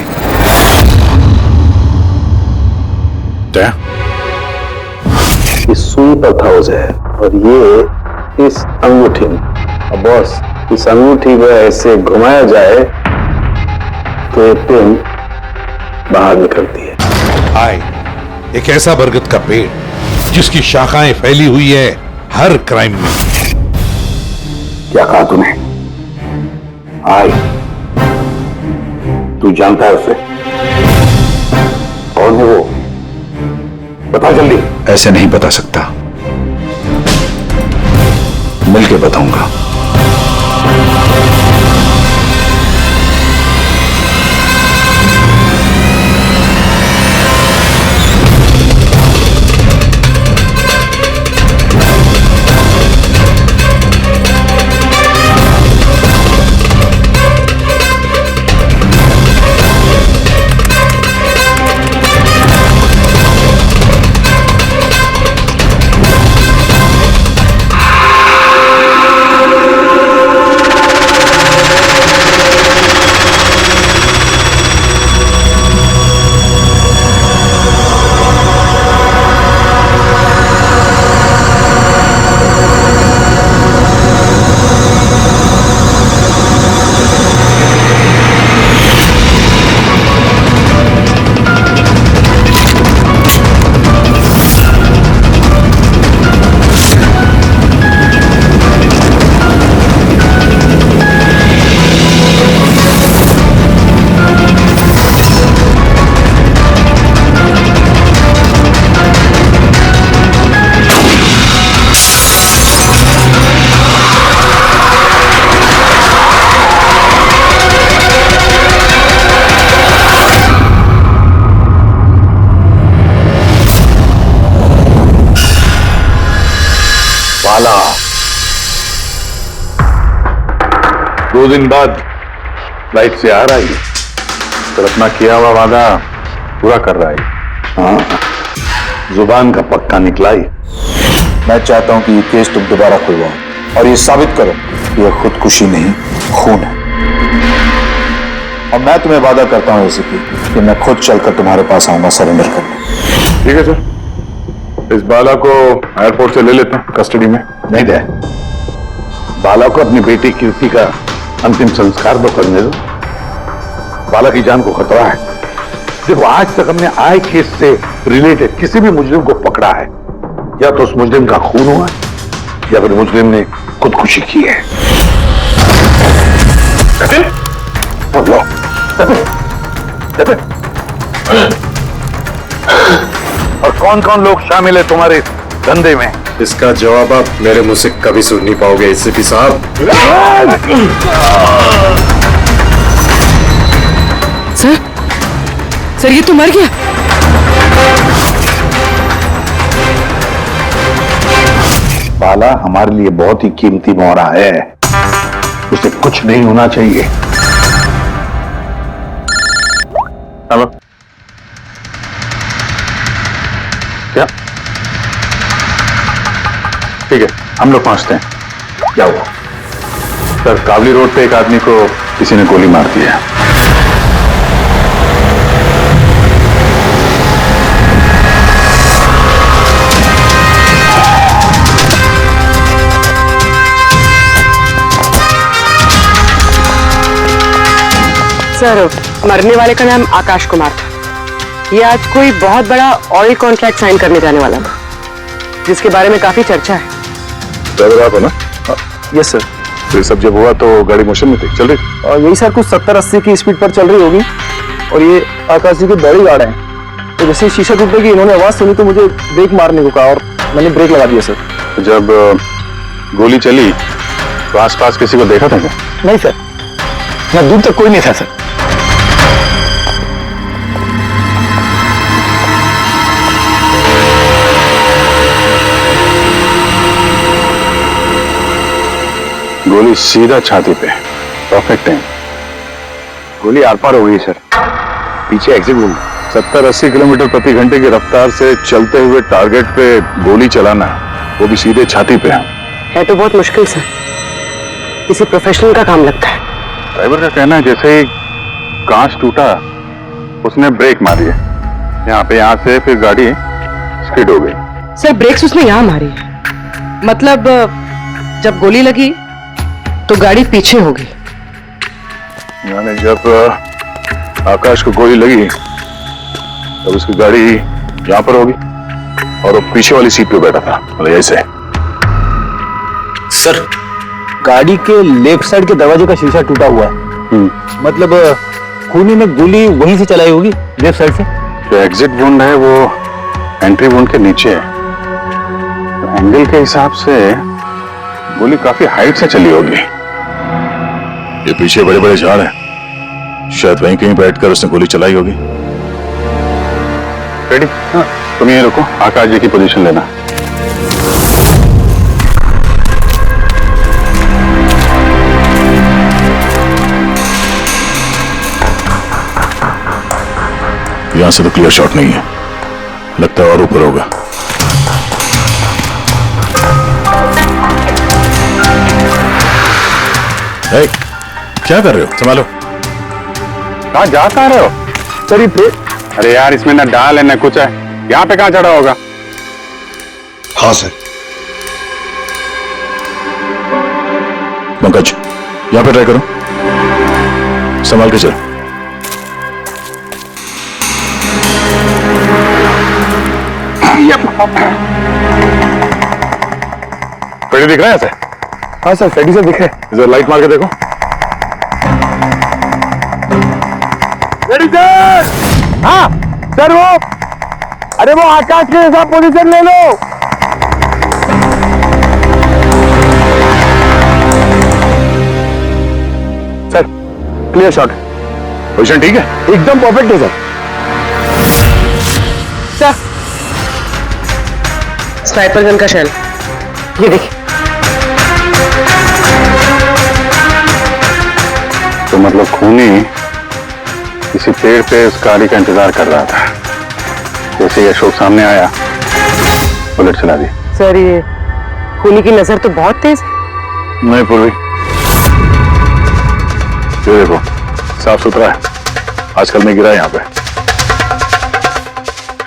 ये सुपर हाउस है और ये इस अंगूठी में. अब बॉस, इस अंगूठी को ऐसे घुमाया जाए तो ये पिन बाहर निकलती है. आई एक ऐसा बरगद का पेड़ जिसकी शाखाएं फैली हुई है हर क्राइम में. क्या कहा तूने? आई, तू जानता है उसे? कौन है वो? बता जल्दी. ऐसे नहीं बता सकता, मिलके बताऊंगा. बाला 2 दिन बाद फ्लाइट से आ रहा है तो अपना किया हुआ वादा पूरा कर रहा है। हाँ, जुबान का पक्का निकला ही। मैं चाहता हूं कि ये केस तुम दोबारा खुलवाओ और ये साबित करो कि यह खुदकुशी नहीं खून है। और मैं तुम्हें वादा करता हूं एसीपी कि मैं खुद चलकर तुम्हारे पास आऊंगा सरेंडर करने। ठीक है सर, इस बाला को एयरपोर्ट से ले लेता हूं कस्टडी में। नहीं दे, बाला को अपनी बेटी कीर्ति का अंतिम संस्कार तो करने दो। बाला की जान को खतरा है। देखो, आज तक हमने आए केस से रिलेटेड किसी भी मुजरिम को पकड़ा है, या तो उस मुजरिम का खून हुआ है या फिर मुजरिम ने खुदकुशी की है। लो, और कौन कौन लोग शामिल है तुम्हारे धंधे में? इसका जवाब आप मेरे मुंह से कभी सुन नहीं पाओगे एसीपी साहब। सर ये तो मर गया। बाला हमारे लिए बहुत ही कीमती मोहरा है, उसे कुछ नहीं होना चाहिए। हेलो, क्या? ठीक है, हम लोग पहुंचते हैं। क्या हुआ? सर, काबली रोड पे एक आदमी को किसी ने गोली मार दी है। सर, मरने वाले का नाम आकाश कुमार था। ये आज कोई बहुत बड़ा ऑयल कॉन्ट्रैक्ट साइन करने जाने वाला था, जिसके बारे में काफी चर्चा है। ड्राइवर आप है ना? Yes sir. तो ये सब जब हुआ तो गाड़ी मोशन में थी, चल रही? और यही सर कुछ 70-80 की स्पीड पर चल रही होगी। और ये आकाश जी के बड़ी गार्ड हैं, तो जैसे शीशा टूटने की इन्होंने आवाज सुनी तो मुझे ब्रेक मारने को कहा और मैंने ब्रेक लगा दिया सर। तो जब गोली चली तो आसपास किसी को देखा था क्या? नहीं सर, यहाँ दूर तक कोई नहीं था सर। गोली सीधा छाती पे, परफेक्ट टाइम। गोली आर पार हो गई सर, पीछे एग्जिट रूम। 70-80 किलोमीटर प्रति घंटे की रफ्तार से चलते हुए टारगेट पे गोली चलाना, वो भी सीधे छाती पे है तो बहुत मुश्किल सर, किसी प्रोफेशनल का काम लगता है। ड्राइवर का कहना है जैसे ही कांच टूटा उसने ब्रेक मारी है यहाँ से फिर गाड़ी स्किड हो गई। सर, ब्रेक्स उसने यहाँ मारी, मतलब जब गोली लगी तो गाड़ी पीछे हो गई। यानी जब आकाश को गोली लगी तब उसकी गाड़ी यहाँ पर होगी और वो पीछे वाली सीट पे बैठा था, मतलब ऐसे। सर, गाड़ी के लेफ्ट साइड के दरवाजे का शीशा टूटा हुआ है, मतलब खूनी ने गोली वहीं से चलाई होगी, लेफ्ट साइड से। जो एग्जिट वुंड है वो एंट्री वुंड के नीचे है, तो एंगल के हिसाब से गोली काफी हाइट से चली होगी। ये पीछे बड़े बड़े झाड़ हैं, शायद वहीं कहीं बैठकर उसने गोली चलाई होगी। रेडी? हाँ, तुम यहीं रुको, आकाश जी की पोजीशन लेना। यहां से तो क्लियर शॉट नहीं है, लगता है और ऊपर होगा। क्या कर रहे हो? संभालो। कहाँ जा कहाँ रहे हो? सर, अरे यार, इसमें ना डाल है ना कुछ है, यहाँ पे कहाँ चढ़ा होगा? हाँ सर। पंकज, यहां पे ट्राई करो, संभाल के चलो। पेड़ी दिख रहा है ऐसे? हाँ सर, फेडी से दिख रहे हैं। इधर लाइट मार के देखो। हाँ सर, वो आकाश के हिसाब पोजीशन ले लो। Sir, clear shot. पोजीशन ठीक है? एकदम परफेक्ट है सर। स्नाइपर गन का शेल, ये देखिए। तो मतलब खूनी किसी पेड़ पे उस गाड़ी का इंतजार कर रहा था। जैसे ही अशोक सामने आया, बुलेट चला दी। सर ये खूनी की नजर तो बहुत तेज है। नहीं पूर्वी, ये देखो साफ सुथरा है। आजकल में गिरा यहाँ पे,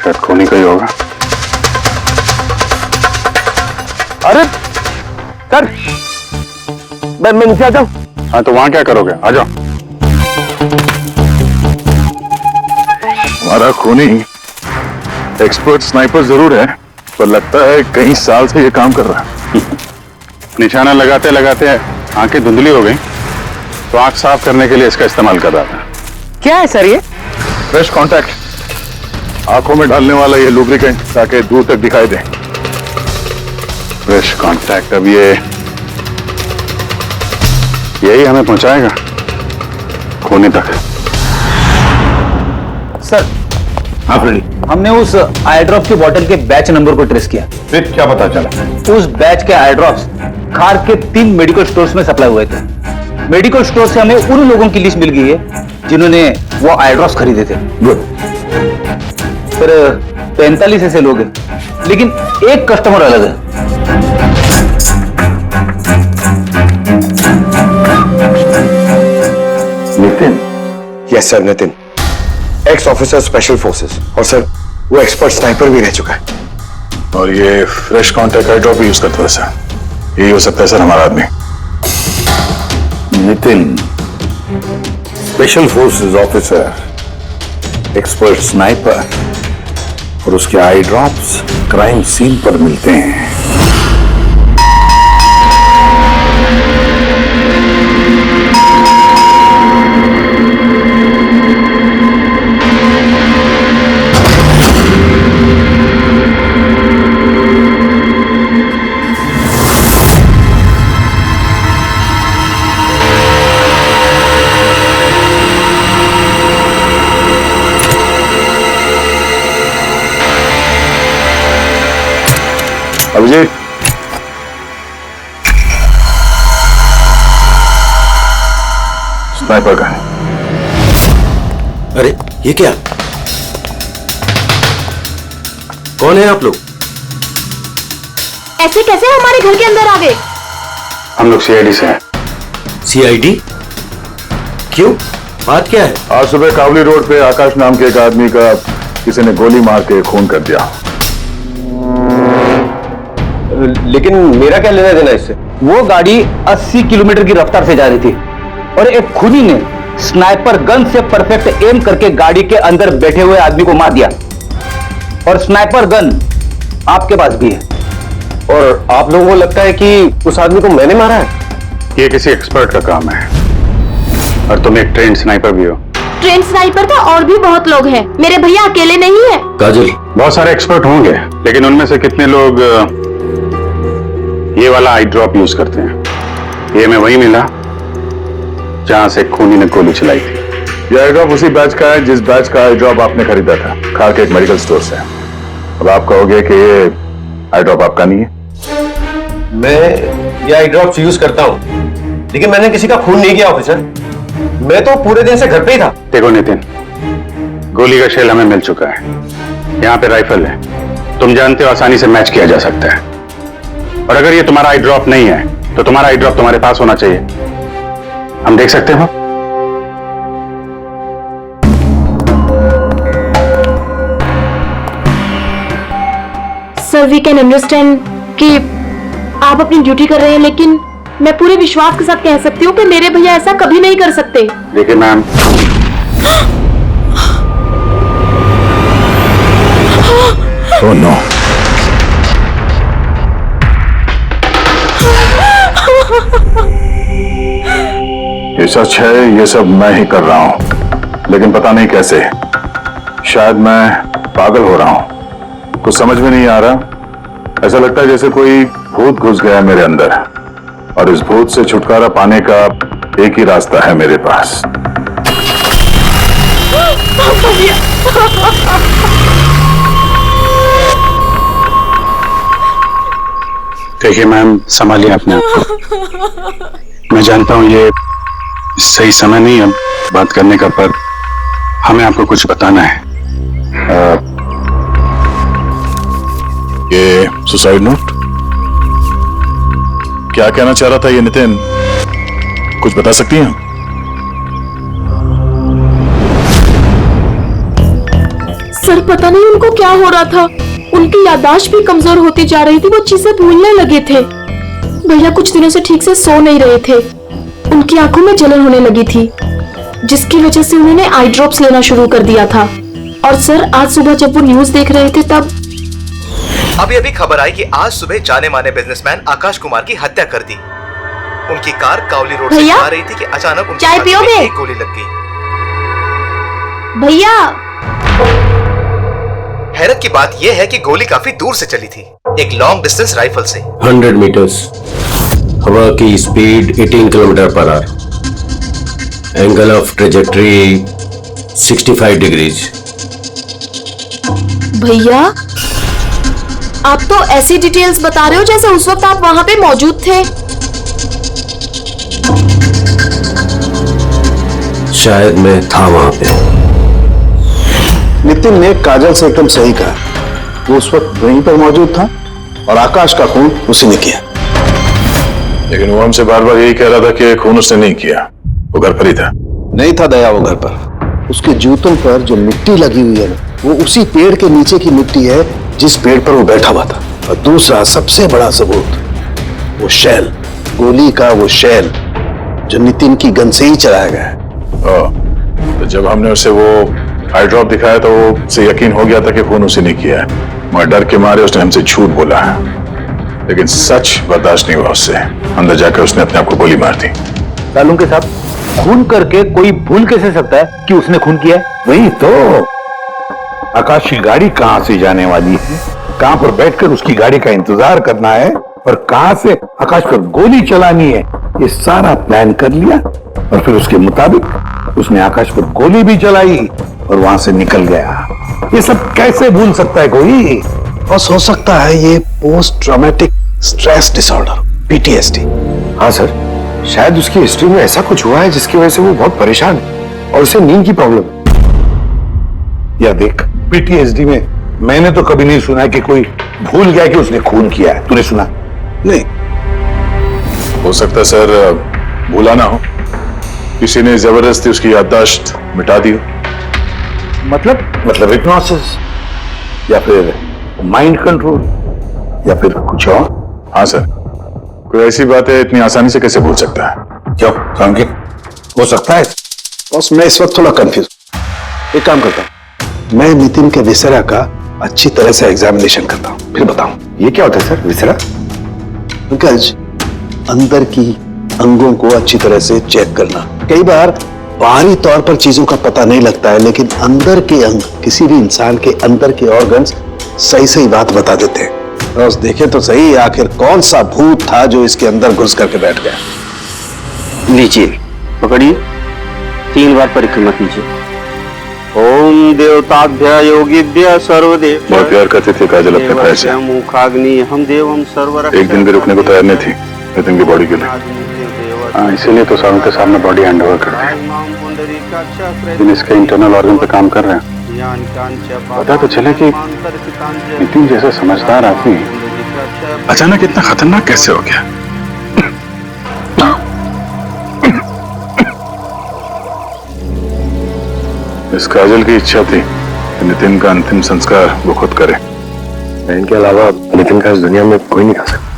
शायद खूनी का ही होगा। अरे सर, मैं नीचे आ जाऊं? हाँ तो वहां क्या करोगे, आ जाओ। हमारा खूनी एक्सपर्ट स्नाइपर जरूर है, पर लगता है कई साल से ये काम कर रहा है। निशाना लगाते लगाते आंखें धुंधली हो गई, तो आंख साफ करने के लिए इसका इस्तेमाल कर रहा था। क्या है सर ये? फ्रेश कांटेक्ट, आंखों में डालने वाला ये लुब्रिकेंट, ताकि दूर तक दिखाई दे। फ्रेश कांटेक्ट, अब यही हमें पहुंचाएगा खूनी तक। सर, हाँ फ्रेडी, हमने उस आई ड्रॉप की बोतल के बैच नंबर को ट्रेस किया। फिर क्या पता चला? उस बैच के आई ड्रॉप्स खार के 3 मेडिकल स्टोर्स में सप्लाई हुए थे। मेडिकल स्टोर से हमें उन लोगों की लिस्ट मिल गई है जिन्होंने वो आई ड्रॉप्स खरीदे थे। गुड। सर 45 ऐसे लोग हैं, लेकिन एक कस्टमर अलग है। Nitin? Yes sir, Nitin, x officer special forces, और सर वो एक्सपर्ट स्नाइपर भी रह चुका है। और ये फ्रेश कांटेक्ट आई ड्रॉप यूज करता है सर। यही हो सकता है सर हमारा आदमी। Nitin special forces officer, expert sniper, और उसके आई ड्रॉप्स क्राइम सीन पर मिलते हैं। अभिजीत, स्नाइपर का है। अरे ये क्या? कौन है आप लोग? ऐसे कैसे हमारे घर के अंदर आ गए? हम लोग सीआईडी से हैं। सीआईडी? क्यों, बात क्या है? आज सुबह कावली रोड पे आकाश नाम के एक आदमी का किसी ने गोली मार के खून कर दिया। लेकिन मेरा क्या लेना देना इससे? वो गाड़ी 80 किलोमीटर की रफ्तार से जा रही थी और एक खूनी ने स्नाइपर गन से परफेक्ट एम करके गाड़ी के अंदर बैठे हुए आदमी को मार दिया। और स्नाइपर गन आपके पास भी है, और आप लोगों को लगता है कि उस आदमी को मैंने मारा है? ये किसी एक्सपर्ट का काम है, और तुम एक ट्रेन स्नाइपर भी हो। ट्रेन स्नाइपर तो और भी बहुत लोग हैं, मेरे भैया अकेले नहीं है। काजल, बहुत सारे एक्सपर्ट होंगे, लेकिन उनमें से कितने लोग ये वाला आई ड्रॉप यूज करते हैं? ये हमें वही मिला जहां से खूनी ने गोली चलाई थी। ये आई ड्रॉप उसी बैच का है जिस बैच का आई ड्रॉप आपने खरीदा था खार के एक मेडिकल स्टोर से। अब आप कहोगे कि ये आई ड्रॉप आपका नहीं है। मैं ये आई ड्रॉप्स यूज करता हूँ, लेकिन मैंने किसी का खून नहीं किया ऑफिसर। मैं तो पूरे दिन से घर पे ही था। देखो नितिन, गोली का शेल हमें मिल चुका है, यहाँ पे राइफल है, तुम जानते हो आसानी से मैच किया जा सकता है। और अगर ये तुम्हारा आई ड्रॉप नहीं है तो तुम्हारा आई ड्रॉप तुम्हारे पास होना चाहिए। हम देख सकते हो? सर वी कैन अंडरस्टैंड कि आप अपनी ड्यूटी कर रहे हैं, लेकिन मैं पूरे विश्वास के साथ कह सकती हूँ कि मेरे भैया ऐसा कभी नहीं कर सकते। देखिए मैम, ओह नो, ये सच है, ये सब मैं ही कर रहा हूं, लेकिन पता नहीं कैसे। शायद मैं पागल हो रहा हूं, कुछ समझ में नहीं आ रहा। ऐसा लगता है जैसे कोई भूत घुस गया है मेरे अंदर, और इस भूत से छुटकारा पाने का एक ही रास्ता है मेरे पास। देखिए मैम, संभालिए अपने आप को। मैं जानता हूं ये सही समय नहीं अब बात करने का, पर हमें आपको कुछ बताना है। ये सुसाइड नोट क्या कहना चाह रहा था ये नितिन, कुछ बता सकती हैं? सर पता नहीं उनको क्या हो रहा था, उनकी याददाश्त भी कमजोर होती जा रही थी, वो चीजें भूलने लगे थे। भैया कुछ दिनों से ठीक से सो नहीं रहे थे, उनकी आंखों में जलन होने लगी थी, जिसकी वजह से उन्होंने आई ड्रॉप्स लेना शुरू कर दिया था। और सर आज सुबह जब वो न्यूज देख रहे थे तब अभी अभी खबर आई कि आज सुबह जाने माने बिजनेसमैन आकाश कुमार की हत्या कर दी। उनकी कार कावली रोड से जा रही थी कि अचानक उनकी चाय छाती में पियोगे? एक गोली लग गई। भैया हैरत की बात यह है कि गोली काफी दूर से चली थी, एक लॉन्ग डिस्टेंस राइफल से। 100 मीटर्स, हवा की speed 18 kilometre per hour, angle of trajectory 65 degrees. भैया आप तो ऐसी डिटेल्स बता रहे हो जैसे उस वक्त आप वहां पे मौजूद थे। शायद मैं था वहां पे। नितिन ने काजल से एकदम सही कहा, वो उस वक्त वहीं पर मौजूद था और आकाश का खून उसी ने किया। लेकिन वो हमसे बार बार यही कह रहा था कि खून उसने नहीं किया, वो घर पर ही था। नहीं था दया वो घर पर, उसके जूतों पर जो मिट्टी लगी हुई है ना, वो उसी पेड़ के नीचे की मिट्टी है जिस पेड़ पर वो बैठा हुआ था। और दूसरा सबसे बड़ा सबूत, वो शैल, गोली का वो शैल जो नितिन की गन से ही चलाया गया है। तो जब हमने उसे वो आई ड्रॉप दिखाया तो वो से यकीन हो गया था कि खून उसी ने किया है, मगर डर के मारे उसने हमसे झूठ बोला है। लेकिन सच बर्दाश्त नहीं हुआ उससे, अंदर जाकर उसने अपने आप को गोली मार दी। सालू के साथ खून करके कोई भूल कैसे सकता है कि उसने खून किया है? वही तो, आकाश की गाड़ी कहां से जाने वाली है, कहां पर बैठकर उसकी गाड़ी का इंतजार करना है और कहां से आकाश पर गोली चलानी है, ये सारा प्लान कर लिया। और फिर उसके मुताबिक उसने आकाश पर गोली भी चलाई और वहां से निकल गया। ये सब कैसे भूल सकता है कोई? बस हो सकता है ये post traumatic stress disorder, PTSD। हाँ सर, शायद उसकी हिस्ट्री में ऐसा कुछ हुआ है जिसकी वजह से वो बहुत परेशान है और उसे नींद की प्रॉब्लम है। या देख, PTSD में मैंने तो कभी नहीं सुना कि कोई भूल गया कि उसने खून किया है। तूने सुना? नहीं। हो सकता है सर भूला ना हो, किसी ने जबरदस्ती उसकी याददाश्त मिटा दी हो। मतलब हिप्नोसिस या फिर माइंड कंट्रोल या फिर कुछ और? हाँ सर, कोई ऐसी बातें इतनी आसानी से कैसे भूल सकता है? क्यों समझे? हो सकता है। बस मैं इस वक्त थोड़ा कंफ्यूज। एक काम करता हूं, मैं नितिन के विसरा का अच्छी तरह से एग्जामिनेशन करता हूं, फिर बताऊं। ये क्या होता है सर, विसरा? पंकज, अंदर की अंगों को अच्छी तरह से चेक करना। कई बार बाहरी तौर पर चीजों का पता नहीं लगता है, लेकिन अंदर के अंग, किसी भी इंसान के अंदर के ऑर्गन्स सही सही बात बता देते हैं। बस देखें तो सही, आखिर कौन सा भूत था जो इसके अंदर घुस करके बैठ गया। लीजिए, पकड़िए, 3 बार परिक्रमा कीजिए। ओम देवताभ्य योगिभ्य सर्वदेव। बहुत प्यार करते थे काजल अपने भाई से, मुखाग्नि हम देवम सर्वरक्षक। एक दिन भी रुकने को तैयार नहीं थी नितिन की बॉडी के लिए। हाँ, इसीलिए तो सालों के सामने बॉडी हैंड ओवर कर दी। लेकिन इसके इंटरनल ऑर्गन पे काम कर रहे हैं। पता तो चले कि नितिन जैसा समझदार आदमी अचानक इतना खतरनाक कैसे हो गया। इस काजल की इच्छा थी कि नितिन का अंतिम संस्कार वो खुद करे। इनके अलावा नितिन का इस दुनिया में कोई नहीं कर सकता।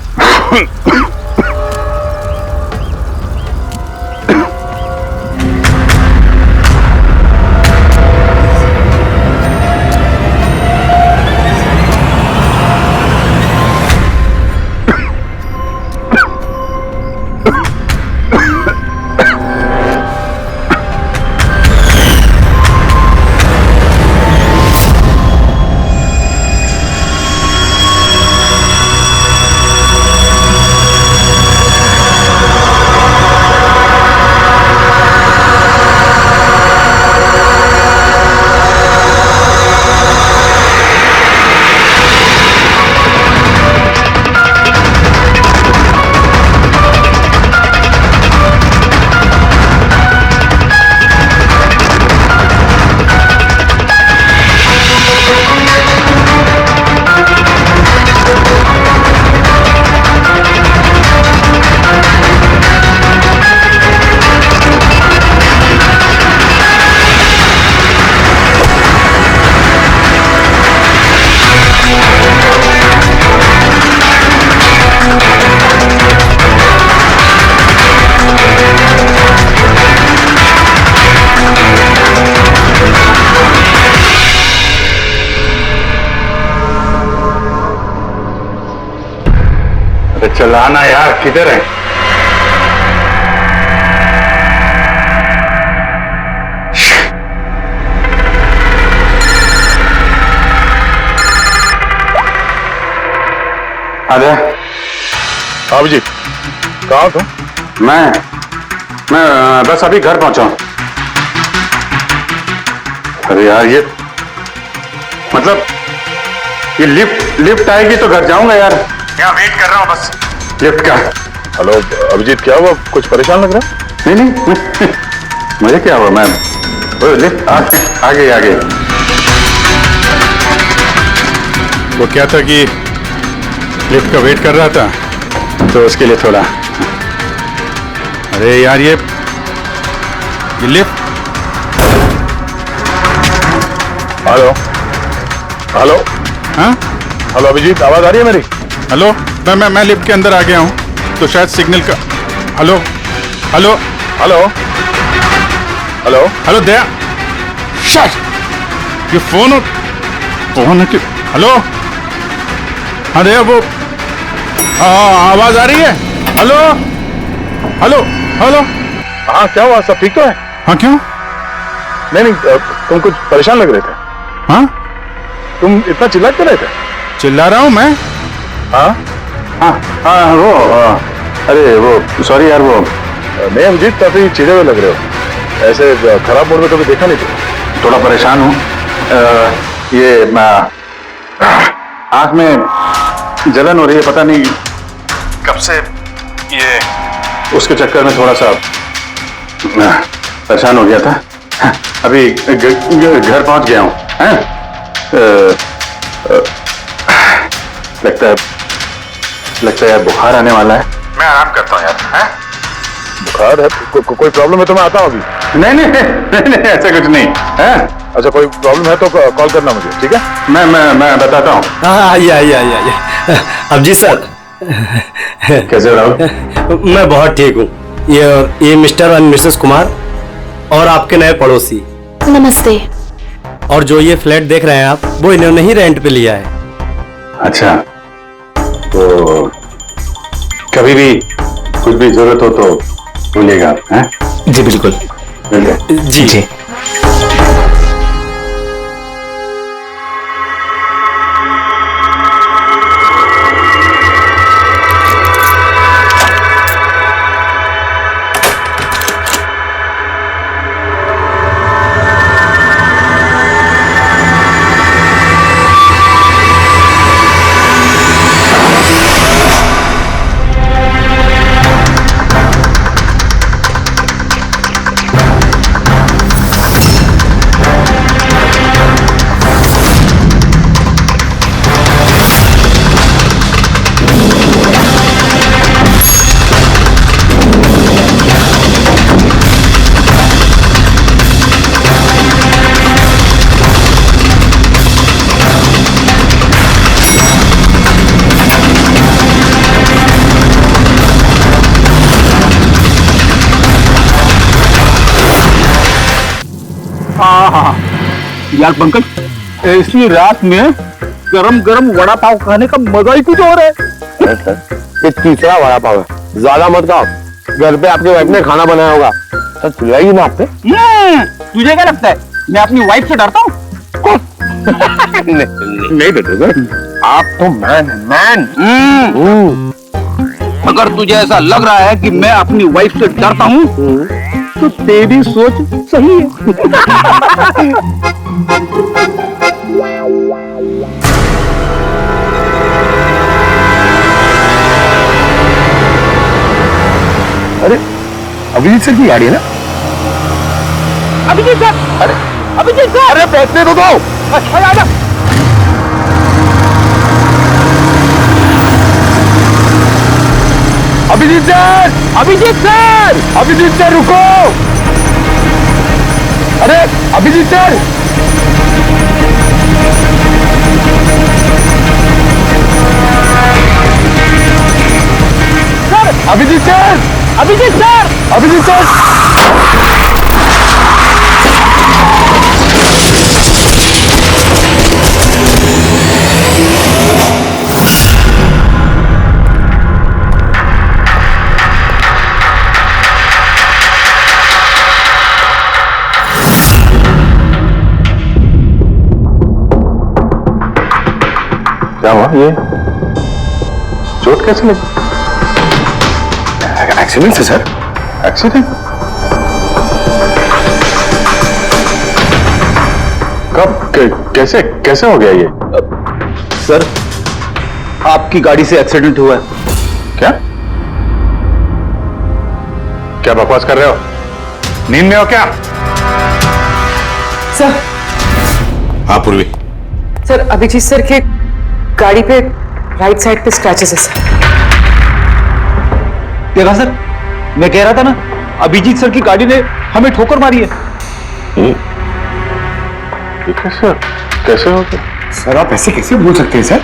चलाना यार, किधर है? अरे अभिजीत, कहाँ तुम? मैं बस अभी घर पहुंचा हूं। अरे यार, ये मतलब ये लिफ्ट आएगी तो घर जाऊंगा यार। यहाँ वेट कर रहा हूँ बस लिफ्ट का। हेलो अभिजीत, क्या हुआ? कुछ परेशान लग रहा? नहीं मुझे क्या हुआ, मैं लिफ्ट आ गई। वो क्या था कि लिफ्ट का वेट कर रहा था, तो उसके लिए थोड़ा। अरे यार, ये लिफ्ट। हेलो। हाँ हेलो अभिजीत, आवाज आ रही है मेरी? हेलो, मैं लिफ्ट के अंदर आ गया हूँ, तो शायद सिग्नल का। Hello hello hello hello hello Daya, shut, ये फोन है कि? हेलो, हाँ दया, वो आवाज आ रही है? Hello hello hello. हाँ, क्या हुआ? सब ठीक तो है? हाँ, क्यों? नहीं, तुम कुछ परेशान लग रहे थे। हाँ, तुम इतना चिल्ला क्यों रहे थे? चिल्ला रहा हूँ मैं। हाँ, वो अरे वो सॉरी यार, वो नहीं अभिजीत, काफी चिड़े हुए लग रहे हो। ऐसे खराब मूड में कभी देखा नहीं तुम। थोड़ा परेशान हूँ। ये आंख में जलन हो रही है, पता नहीं कब से। ये उसके चक्कर में थोड़ा सा परेशान हो गया था। अभी घर पहुंच गया हूँ। लगता है यार बुखार आने वाला है। मैं आराम करता हूँ यार। बुखार है? कोई प्रॉब्लम है तो मैं आता हूँ अभी। नहीं, ऐसा कुछ नहीं है। अच्छा, कोई प्रॉब्लम है तो कॉल करना मुझे, ठीक है? मैं बताता हूँ। आइए। अभिजीत सर, कैसे हो राहुल? मैं बहुत ठीक हूँ। ये मिस्टर एंड मिसेस कुमार और आपके नए पड़ोसी। नमस्ते। और जो ये फ्लैट देख रहे हैं आप, वो इन्होंने ही रेंट पे लिया है। अच्छा, तो कभी भी कुछ भी जरूरत हो तो बोलिएगा आप। हैं? जी बिल्कुल। जी। यार पंकज, ऐसी रात में गरम गरम वड़ा पाव खाने का मजा ही कुछ और है। ये तीसरा वड़ा पाव है, ज्यादा मत खाओ। घर पे आपके वाइफ ने खाना बनाया होगा, सर चिल्लाएगी ना आप पे। तुझे क्या लगता है मैं अपनी वाइफ से डरता हूँ? नहीं डरते सर, आप तो मैन। अगर तुझे ऐसा लग रहा है कि मैं अपनी वाइफ से डरता हूँ तो तेरी सोच सही है। अरे अभिजीत सर की गाड़ी है ना? अभिजीत सर, अरे पैसे तो दो। अच्छा, अभिजीत सर रुको। अरे अभिजीत सर, अभिजीत सर। क्या हुआ? ये चोट कैसे लगी? एक्सीडेंट है सर। एक्सीडेंट? कब? कैसे कैसे हो गया ये? सर, आपकी गाड़ी से एक्सीडेंट हुआ है। क्या क्या बकवास कर रहे हो? नींद में हो क्या? सर। हाँ पूर्वी। सर अभिजीत सर के गाड़ी पे राइट साइड पे स्क्रैचेस है सर। देखा सर, मैं कह रहा था ना, अभिजीत सर की गाड़ी ने हमें ठोकर मारी है। ये कैसे कैसे हो गया? सर आप ऐसे कैसे बोल सकते हैं सर?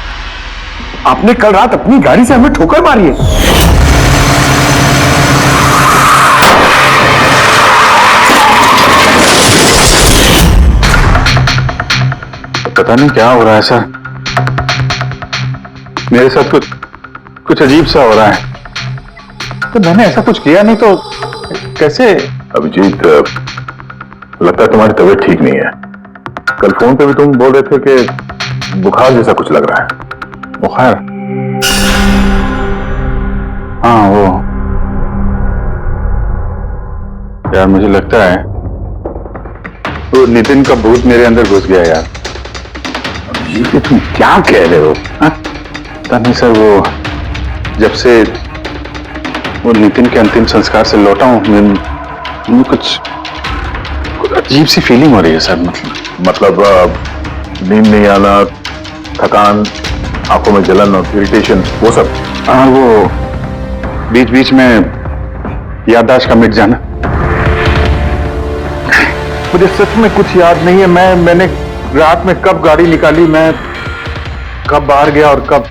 आपने कल रात अपनी गाड़ी से हमें ठोकर मारी है। पता नहीं क्या हो रहा है सर, मेरे साथ कुछ अजीब सा हो रहा है। तो मैंने ऐसा कुछ किया नहीं तो कैसे? अभिजीत, लगता है तुम्हारी तबीयत ठीक नहीं है। कल फोन पे भी तुम बोल रहे थे कि बुखार जैसा कुछ लग रहा है। बुखार? हाँ वो यार, मुझे लगता है वो नितिन का भूत मेरे अंदर घुस गया यार। ये तुम क्या कह रहे हो? पता नहीं सर, वो जब से वो नितिन के अंतिम संस्कार से लौटा हूं, मुझे कुछ अजीब सी फीलिंग हो रही है सर। मतलब नींद नहीं आना, थकान, आंखों में जलन और इरिटेशन, वो सब। हाँ, वो बीच बीच में याददाश्त का मिट जाना। मुझे सच में कुछ याद नहीं है। मैंने रात में कब गाड़ी निकाली, मैं कब बाहर गया और कब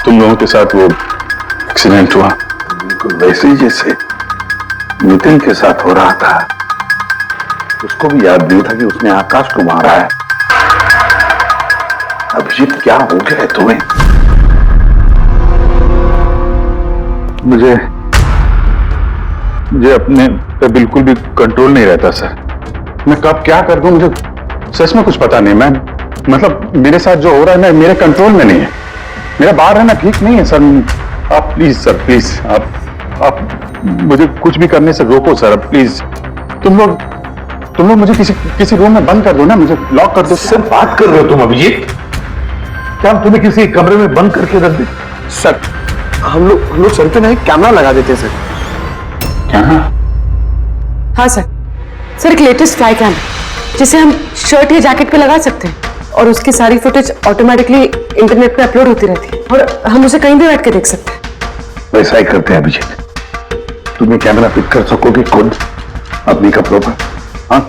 तुम लोगों के साथ वो एक्सीडेंट हुआ। बिल्कुल वैसे ही जैसे नितिन के साथ हो रहा था। उसको भी याद नहीं था कि उसने आकाश को मारा है। अभिजीत, क्या हो गया है तुम्हें? मुझे अपने पे बिल्कुल भी कंट्रोल नहीं रहता सर। मैं कब क्या कर दूं, मुझे सच में कुछ पता नहीं। मैं मतलब मेरे साथ जो हो रहा है ना, मेरे कंट्रोल में नहीं है। मेरा बाहर रहना ठीक नहीं है सर। आप प्लीज सर, प्लीज आप मुझे कुछ भी करने से रोको सर, प्लीज। तुम लोग मुझे किसी रूम में बंद कर दो ना, मुझे लॉक कर दो। सर बात कर रहे हो तुम अभिजीत? क्या हम तुम्हें किसी कमरे में बंद करके रख दे? सर, हम लोग चलते नहीं, कैमरा लगा देते सर। क्या? हाँ सर। सर एक लेटेस्ट फ्लाई कैम जिसे हम शर्ट या जैकेट पे लगा सकते हैं और उसकी सारी फुटेज ऑटोमेटिकली इंटरनेट पे अपलोड होती रहती है और हम उसे कहीं भी बैठ के देख सकते हैं। वैसा ही करते हैं अभिजीत। तुम्हें कैमरा फिट कर सकोगे खुद अपनी कपड़ों पर? हाँ,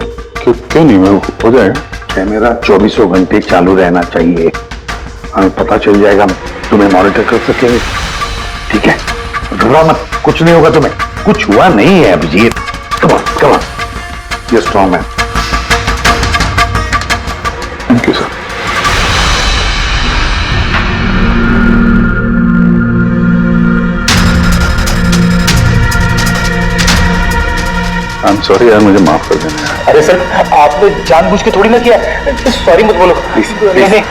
क्यों नहीं, मैं हो जाएगा। कैमरा 24 घंटे चालू रहना चाहिए। हमें पता चल जाएगा, तुम्हें मॉनिटर कर सकेंगे। ठीक है, घबरा मत, कुछ नहीं होगा तुम्हें। कुछ हुआ नहीं है Abhijeet. Come on, come on, ये strong man. Thank you sir. I am sorry यार, मुझे माफ कर देना यार। अरे सर, आपने जानबूझ के थोड़ी ना किया। सॉरी मत बोलो। नहीं।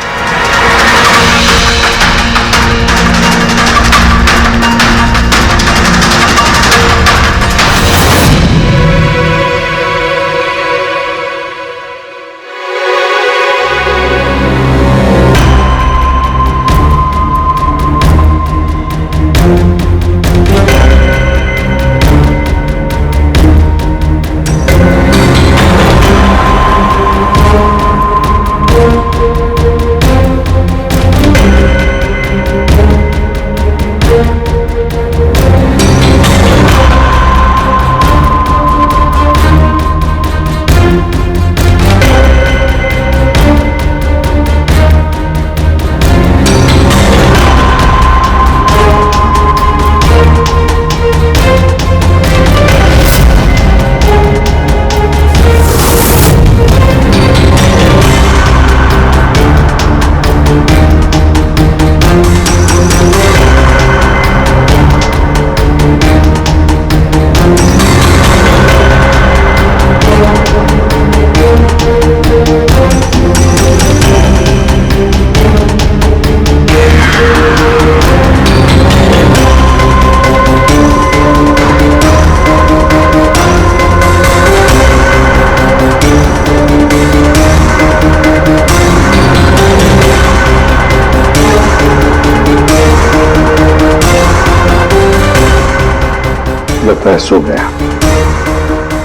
लगता है सो गया।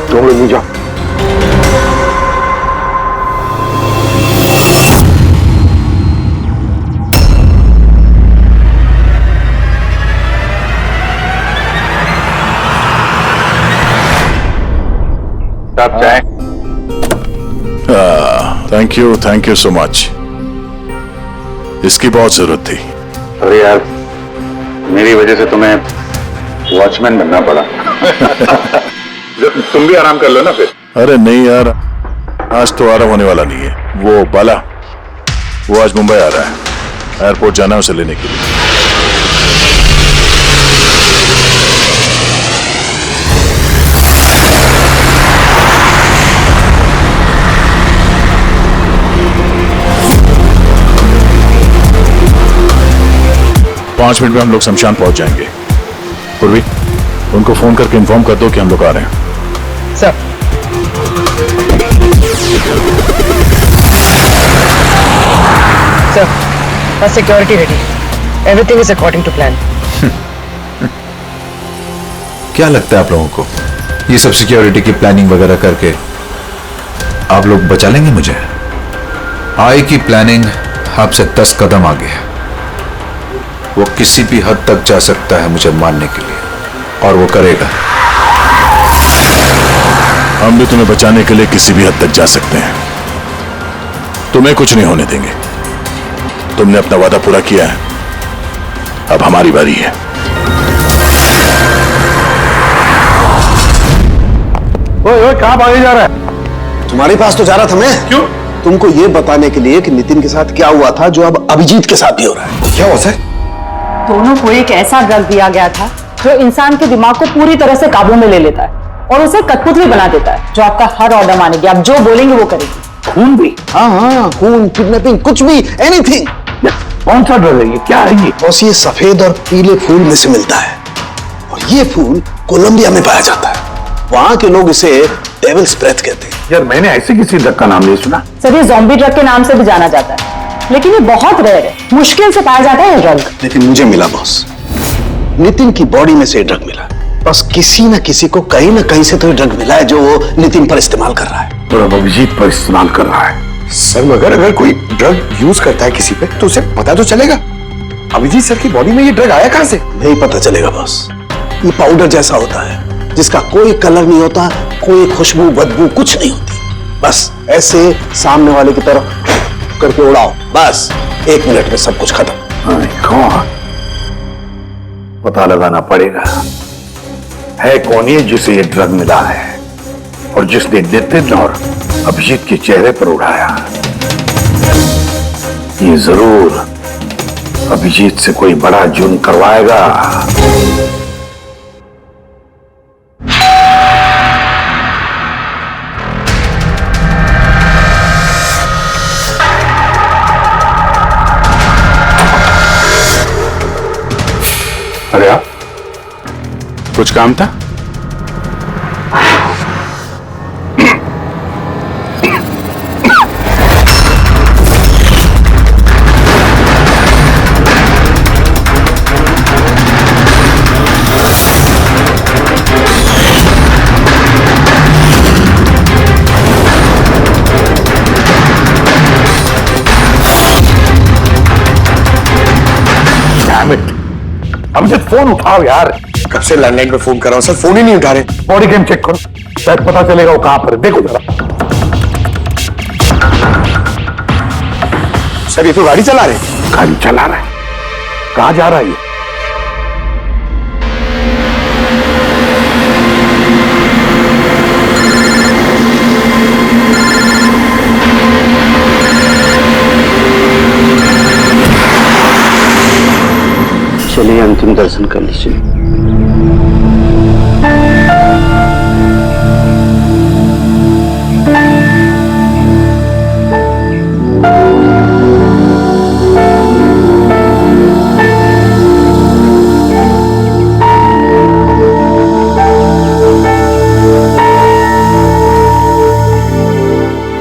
तुम लोग नहीं जाओ। आप चाहें? Thank you so much. इसकी बहुत जरूरत थी। अरे यार, मेरी वजह से तुम्हें वॉचमैन बनना पड़ा। तुम भी आराम कर लो ना फिर। अरे नहीं यार, आज तो आराम होने वाला नहीं है। वो बाला, वो आज मुंबई आ रहा है, एयरपोर्ट जाना है उसे लेने के लिए। 5 मिनट में हम लोग शमशान पहुंच जाएंगे। पूर्वी, उनको फोन करके इन्फॉर्म कर दो कि हम लोग आ रहे हैं। Sir, sir, security ready, everything is according to plan. क्या लगता है आप लोगों को, ये सब सिक्योरिटी की प्लानिंग वगैरह करके आप लोग बचा लेंगे मुझे? आई की प्लानिंग आपसे 10 कदम आगे है। वो किसी भी हद तक जा सकता है मुझे मारने के लिए, और वो करेगा। हम भी तुम्हें बचाने के लिए किसी भी हद तक जा सकते हैं। तुम्हें कुछ नहीं होने देंगे। तुमने अपना वादा पूरा किया है, अब हमारी बारी है। ओए, कहां भागे जा रहा है? तुम्हारे पास तो जा रहा था मैं। क्यों? तुमको ये बताने के लिए कि नितिन के साथ क्या हुआ था, जो अब अभिजीत के साथ भी हो रहा है। क्या हुआ सर? दोनों को एक ऐसा ड्रग दिया गया था जो इंसान के दिमाग को पूरी तरह से काबू में ले लेता है और उसे कठपुतली बना देता है, जो आपका हर ऑर्डर मानेगी। आप जो बोलेंगे वो करेगी। खून भी? हाँ, खून, किडनैपिंग, कुछ भी, एनीथिंग। कौन सा ड्रग है ये? क्या है ये? बस ये सफेद और पीले फूल में से मिलता है, और ये फूल कोलंबिया में पाया जाता है। वहां के लोग इसे डेविल्स ब्रेथ कहते हैं। यार, मैंने ऐसे किसी ड्रग का नाम नहीं सुना। सर, ये ज़ॉम्बी ड्रग के नाम से भी जाना जाता है, लेकिन ये बहुत रेयर है, मुश्किल से पाया जाता है ये ड्रग। लेकिन मुझे मिला बॉस, नितिन की बॉडी में से ये ड्रग मिला। बस किसी न किसी को कहीं ना कहीं से तो ये ड्रग मिला है, जो वो नितिन पर इस्तेमाल कर रहा है। और अब अभिजीत पर इस्तेमाल कर रहा है। सर, मगर अगर कोई ड्रग यूज करता है किसी पे तो उसे पता तो चलेगा। अभिजीत सर की बॉडी में ये ड्रग आया कहां से? नहीं पता चलेगा बॉस। ये पाउडर जैसा होता है, जिसका कोई कलर नहीं होता, कोई खुशबू बदबू कुछ नहीं होती। बस ऐसे सामने वाले की तरफ करके उड़ाओ, बस 1 मिनट में सब कुछ खत्म। कौन? पता लगाना पड़ेगा है कौन ये जिसे ये ड्रग मिला है, और जिसने नितिन और अभिजीत के चेहरे पर उड़ाया। ये जरूर अभिजीत से कोई बड़ा जुर्म करवाएगा। अरे आप, कुछ काम था? अब जब फोन उठाओ यार। कब से लैंडलाइन पे फोन कर रहा हूं सर, फोन ही नहीं उठा रहे। बॉडी कैम चेक करो, शायद पता चलेगा वो कहां पर है। देखो जरा। सर, ये तो गाड़ी चला रहे। गाड़ी चला रहा है? कहां जा रहा है ये? चलिए अंतिम दर्शन कर लीजिए।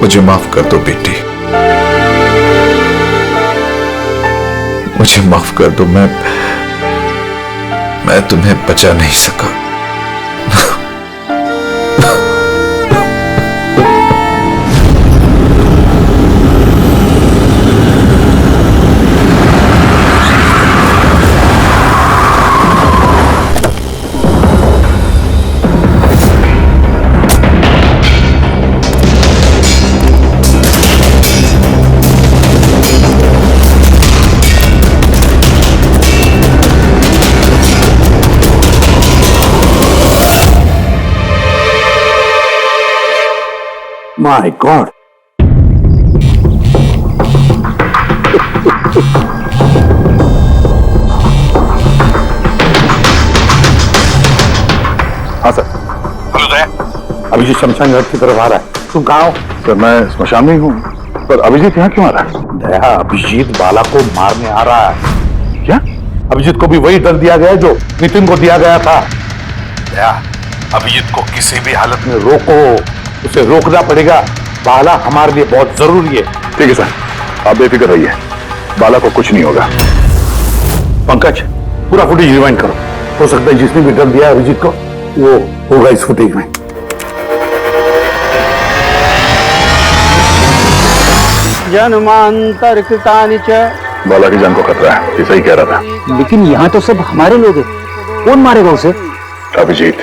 मुझे माफ कर दो बेटी, मुझे माफ कर दो। मैं तुम्हें बचा नहीं सका। My God. हाँ सर। अभिजीत शमशान घाट की तरफ आ रहा है। तुम कहाँ हो? सर मैं स्मशान में ही हूँ, पर अभिजीत यहाँ क्यों आ रहा है? दया, अभिजीत बाला को मारने आ रहा है। क्या? अभिजीत को भी वही डर दिया गया जो नितिन को दिया गया था। दया, अभिजीत को किसी भी हालत में रोको, उसे रोकना पड़ेगा। बाला हमारे लिए बहुत जरूरी है। ठीक है सर, आप बेफिक्र रहिए, बाला को कुछ नहीं होगा। पंकज, पूरा फुटेज रिवाइंड करो। हो सकता है जिसने भी डर दिया है अभिजीत को, वो होगा इस फुटेज में। जन्मांतर कृतानि च। बाला की जान को खतरा है, ये सही कह रहा था। लेकिन यहाँ तो सब हमारे लोग हैं, कौन मारेगा उसे? अभिजीत।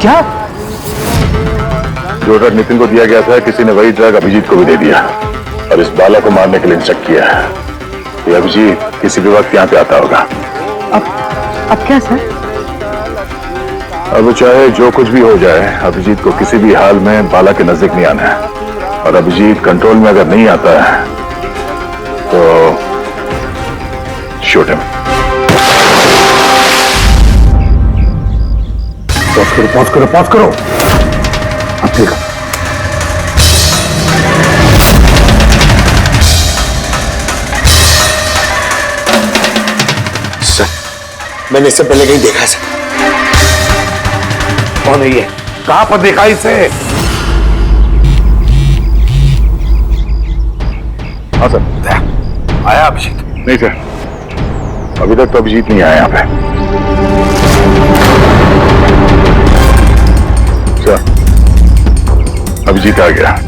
क्या? जो ड्रग नितिन को दिया गया था, किसी ने वही ड्रग अभिजीत को भी दे दिया और इस बाला को मारने के लिए इंस्ट्रक्ट किया है। ये अभिजीत किसी भी वक्त यहाँ पे आता होगा। अब क्या सर? अब चाहे जो कुछ भी हो जाए, अभिजीत को किसी भी हाल में बाला के नजदीक नहीं आना है। और अभिजीत कंट्रोल में अगर नहीं आता है तो शूट हिम। पॉज करो। अब ठीक है। सर, मैंने इससे पहले कहीं देखा सर। कौन है ये? कहां पर देखा इसे? हाँ सर। आया अभिजीत? नहीं सर, अभी तक तो अभिजीत नहीं आया यहाँ पे। सर, अभिजीत आ गया।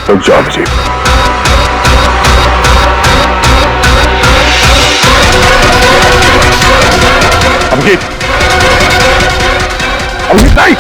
रुक जाओ अभिजीत। अभिजीत नहीं।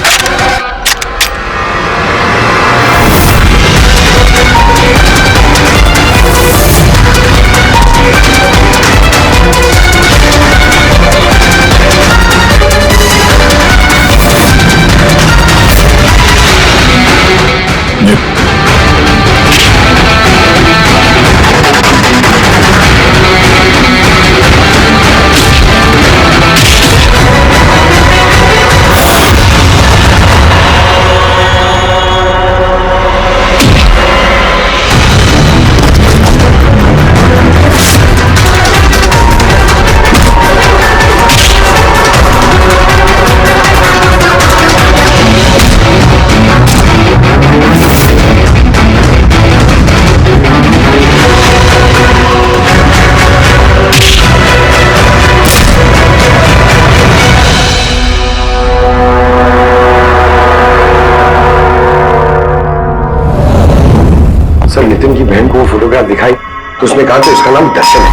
नितिन की बहन को वो फोटोग्राफ दिखाई तो उसने कहा तो इसका नाम दर्शन है।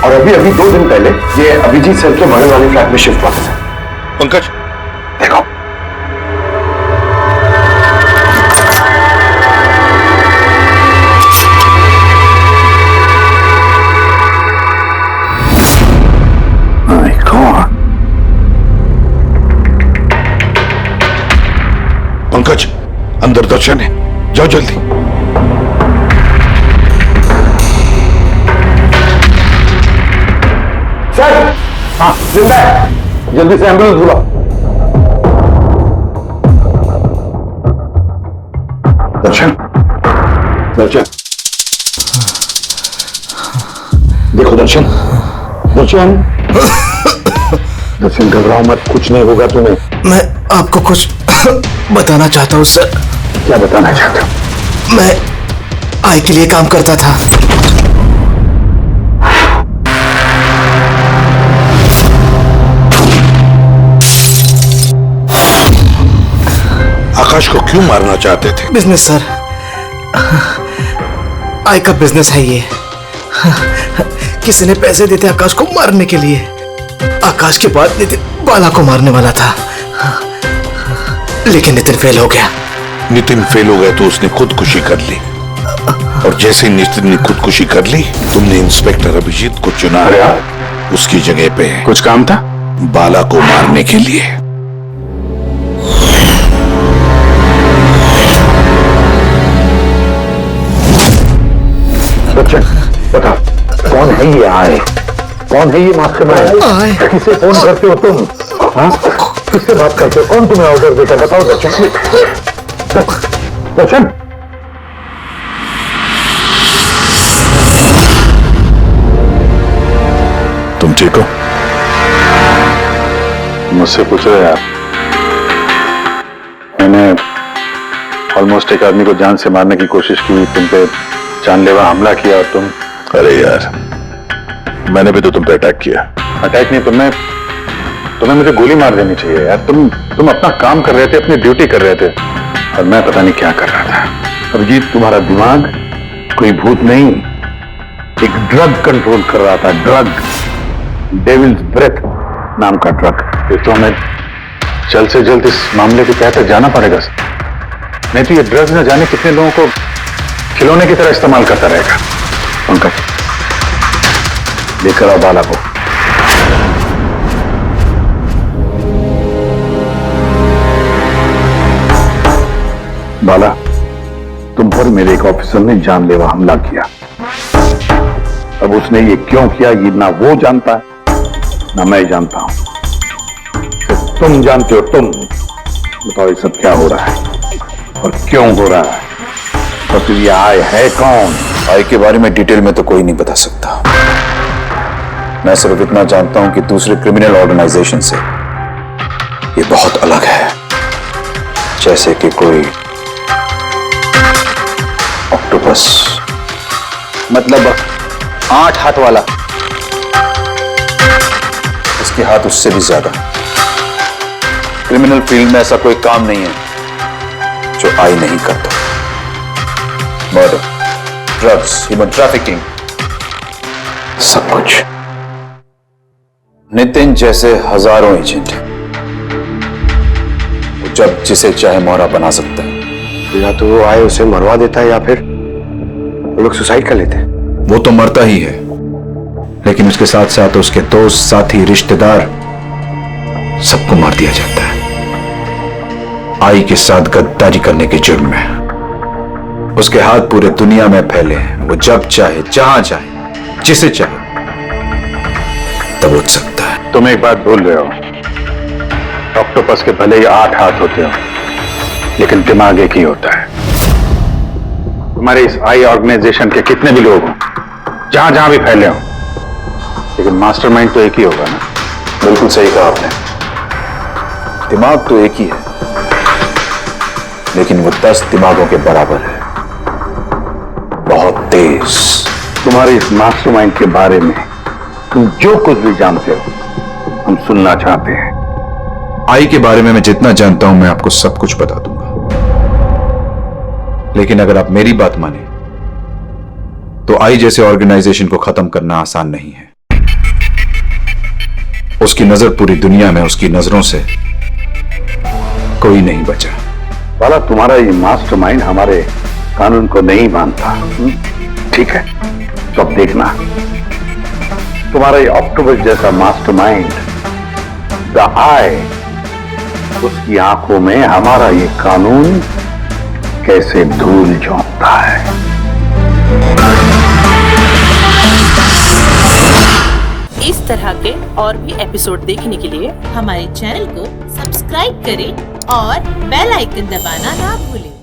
और अभी 2 दिन पहले ये अभिजीत सर के बड़े वाले फ्लैट में शिफ्ट हुआ था सर। पंकज देखो, पंकज अंदर दर्शन है, जाओ जल्दी। सर, हाँ जिंदा है, जल्दी से एम्बुलेंस बुलाओ। दर्शन, दर्शन, देखो दर्शन, दर्शन, दर्शन घबराओ मत, कुछ नहीं होगा तुम्हें। मैं आपको कुछ बताना चाहता हूँ सर। क्या बताना चाहते हो? मैं आई के लिए काम करता था। आकाश को क्यों मारना चाहते थे? बिजनेस सर, आय का बिजनेस है ये। किसी ने पैसे देते आकाश को मारने के लिए। आकाश के बाद नितिन बाला को मारने वाला था, लेकिन नितिन फेल हो गया। नितिन फेल हो गया तो उसने खुदकुशी कर ली, और जैसे ही नितिन ने खुदकुशी कर ली, तुमने इंस्पेक्टर अभिजीत को चुना उसकी जगह पे। कुछ काम था? बाला को मारने के लिए। बच्चन, बता कौन है ये आए? कौन है ये मास्टरमाइंड? किसे फोन करते हो तुम? हाँ, किससे बात करते हो? कौन तुम्हें ऑर्डर देता? बताओ बच्चन। बच्चन, तुम ठीक हो? मुझसे पूछ रहे आप? मैंने ऑलमोस्ट एक आदमी को जान से मारने की कोशिश की, तुम पे जानलेवा हमला किया, और तुम? अरे यार, मैंने भी तो तुम पे अटैक किया। अटैक नहीं, तुम्हें मुझे गोली मार देनी चाहिए यार। तुम अपना काम कर रहे थे, अपनी ड्यूटी कर रहे थे, और मैं पता नहीं क्या कर रहा था। अभिजीत, तुम्हारा दिमाग कोई भूत नहीं, एक ड्रग कंट्रोल कर रहा था। ड्रग, डेविल्स ब्रेथ नाम का ड्रग। तो हमें जल्द से जल्द इस मामले के तहत जाना पड़ेगा, नहीं तो ये ड्रग न जाने कितने लोगों को खिलौने की तरह इस्तेमाल करता रहेगा। पंकज, लेकर आओ बाला को। बाला, तुम पर मेरे एक ऑफिसर ने जानलेवा हमला किया। अब उसने ये क्यों किया, ये ना वो जानता है ना मैं जानता हूं, सिर्फ तुम जानते हो। तुम बताओ ये सब क्या हो रहा है और क्यों हो रहा है, और फिर ये आय है कौन? आय के बारे में डिटेल में तो कोई नहीं बता सकता। मैं सिर्फ इतना जानता हूं कि दूसरे क्रिमिनल ऑर्गेनाइजेशन से ये बहुत अलग है, जैसे कि कोई ऑक्टोपस। मतलब 8 हाथ वाला। इसके हाथ उससे भी ज्यादा। क्रिमिनल फील्ड में ऐसा कोई काम नहीं है जो आई नहीं करता। मर्डर, ड्रग्स, ह्यूमन ट्रैफिकिंग, सब कुछ। नितिन जैसे हजारों एजेंट हैं, वो जब जिसे चाहे मोहरा बना सकता है। या तो वो आए उसे मरवा देता है, या फिर वो लोग सुसाइड कर लेते हैं। वो तो मरता ही है, लेकिन उसके साथ साथ उसके दोस्त, साथी, रिश्तेदार, सबको मार दिया जाता है आई के साथ गद्दारी करने के जुर्म में। उसके हाथ पूरे दुनिया में फैले हैं। वो जब चाहे, जहां चाहे, जिसे चाहे दबोच सकता है। तुम एक बात भूल रहे हो, ऑक्टोपस के भले ही 8 हाथ होते हो, लेकिन दिमाग एक ही होता है। तुम्हारे इस आई ऑर्गेनाइजेशन के कितने भी लोग हों, जहां जहां भी फैले हों, लेकिन मास्टरमाइंड तो एक ही होगा ना? बिल्कुल सही कहा आपने। दिमाग तो एक ही है, लेकिन वो 10 दिमागों के बराबर है, बहुत तेज। तुम्हारे इस मास्टरमाइंड के बारे में तुम जो कुछ भी जानते हो, हम सुनना चाहते हैं। आई के बारे में मैं जितना जानता हूं, मैं आपको सब कुछ बता दूंगा, लेकिन अगर आप मेरी बात माने तो आई जैसे ऑर्गेनाइजेशन को खत्म करना आसान नहीं है। उसकी नजर पूरी दुनिया में, उसकी नजरों से कोई नहीं बचा। वाला, तुम्हारा ये मास्टरमाइंड हमारे कानून को नहीं मानता, ठीक है? तो अब देखना, तुम्हारा ये ऑक्टोपस जैसा मास्टरमाइंड, द आई, उसकी आंखों में हमारा ये कानून कैसे धूल झोंकता है। इस तरह के और भी एपिसोड देखने के लिए हमारे चैनल को सब्सक्राइब करें और बेल आइकन दबाना ना भूलें।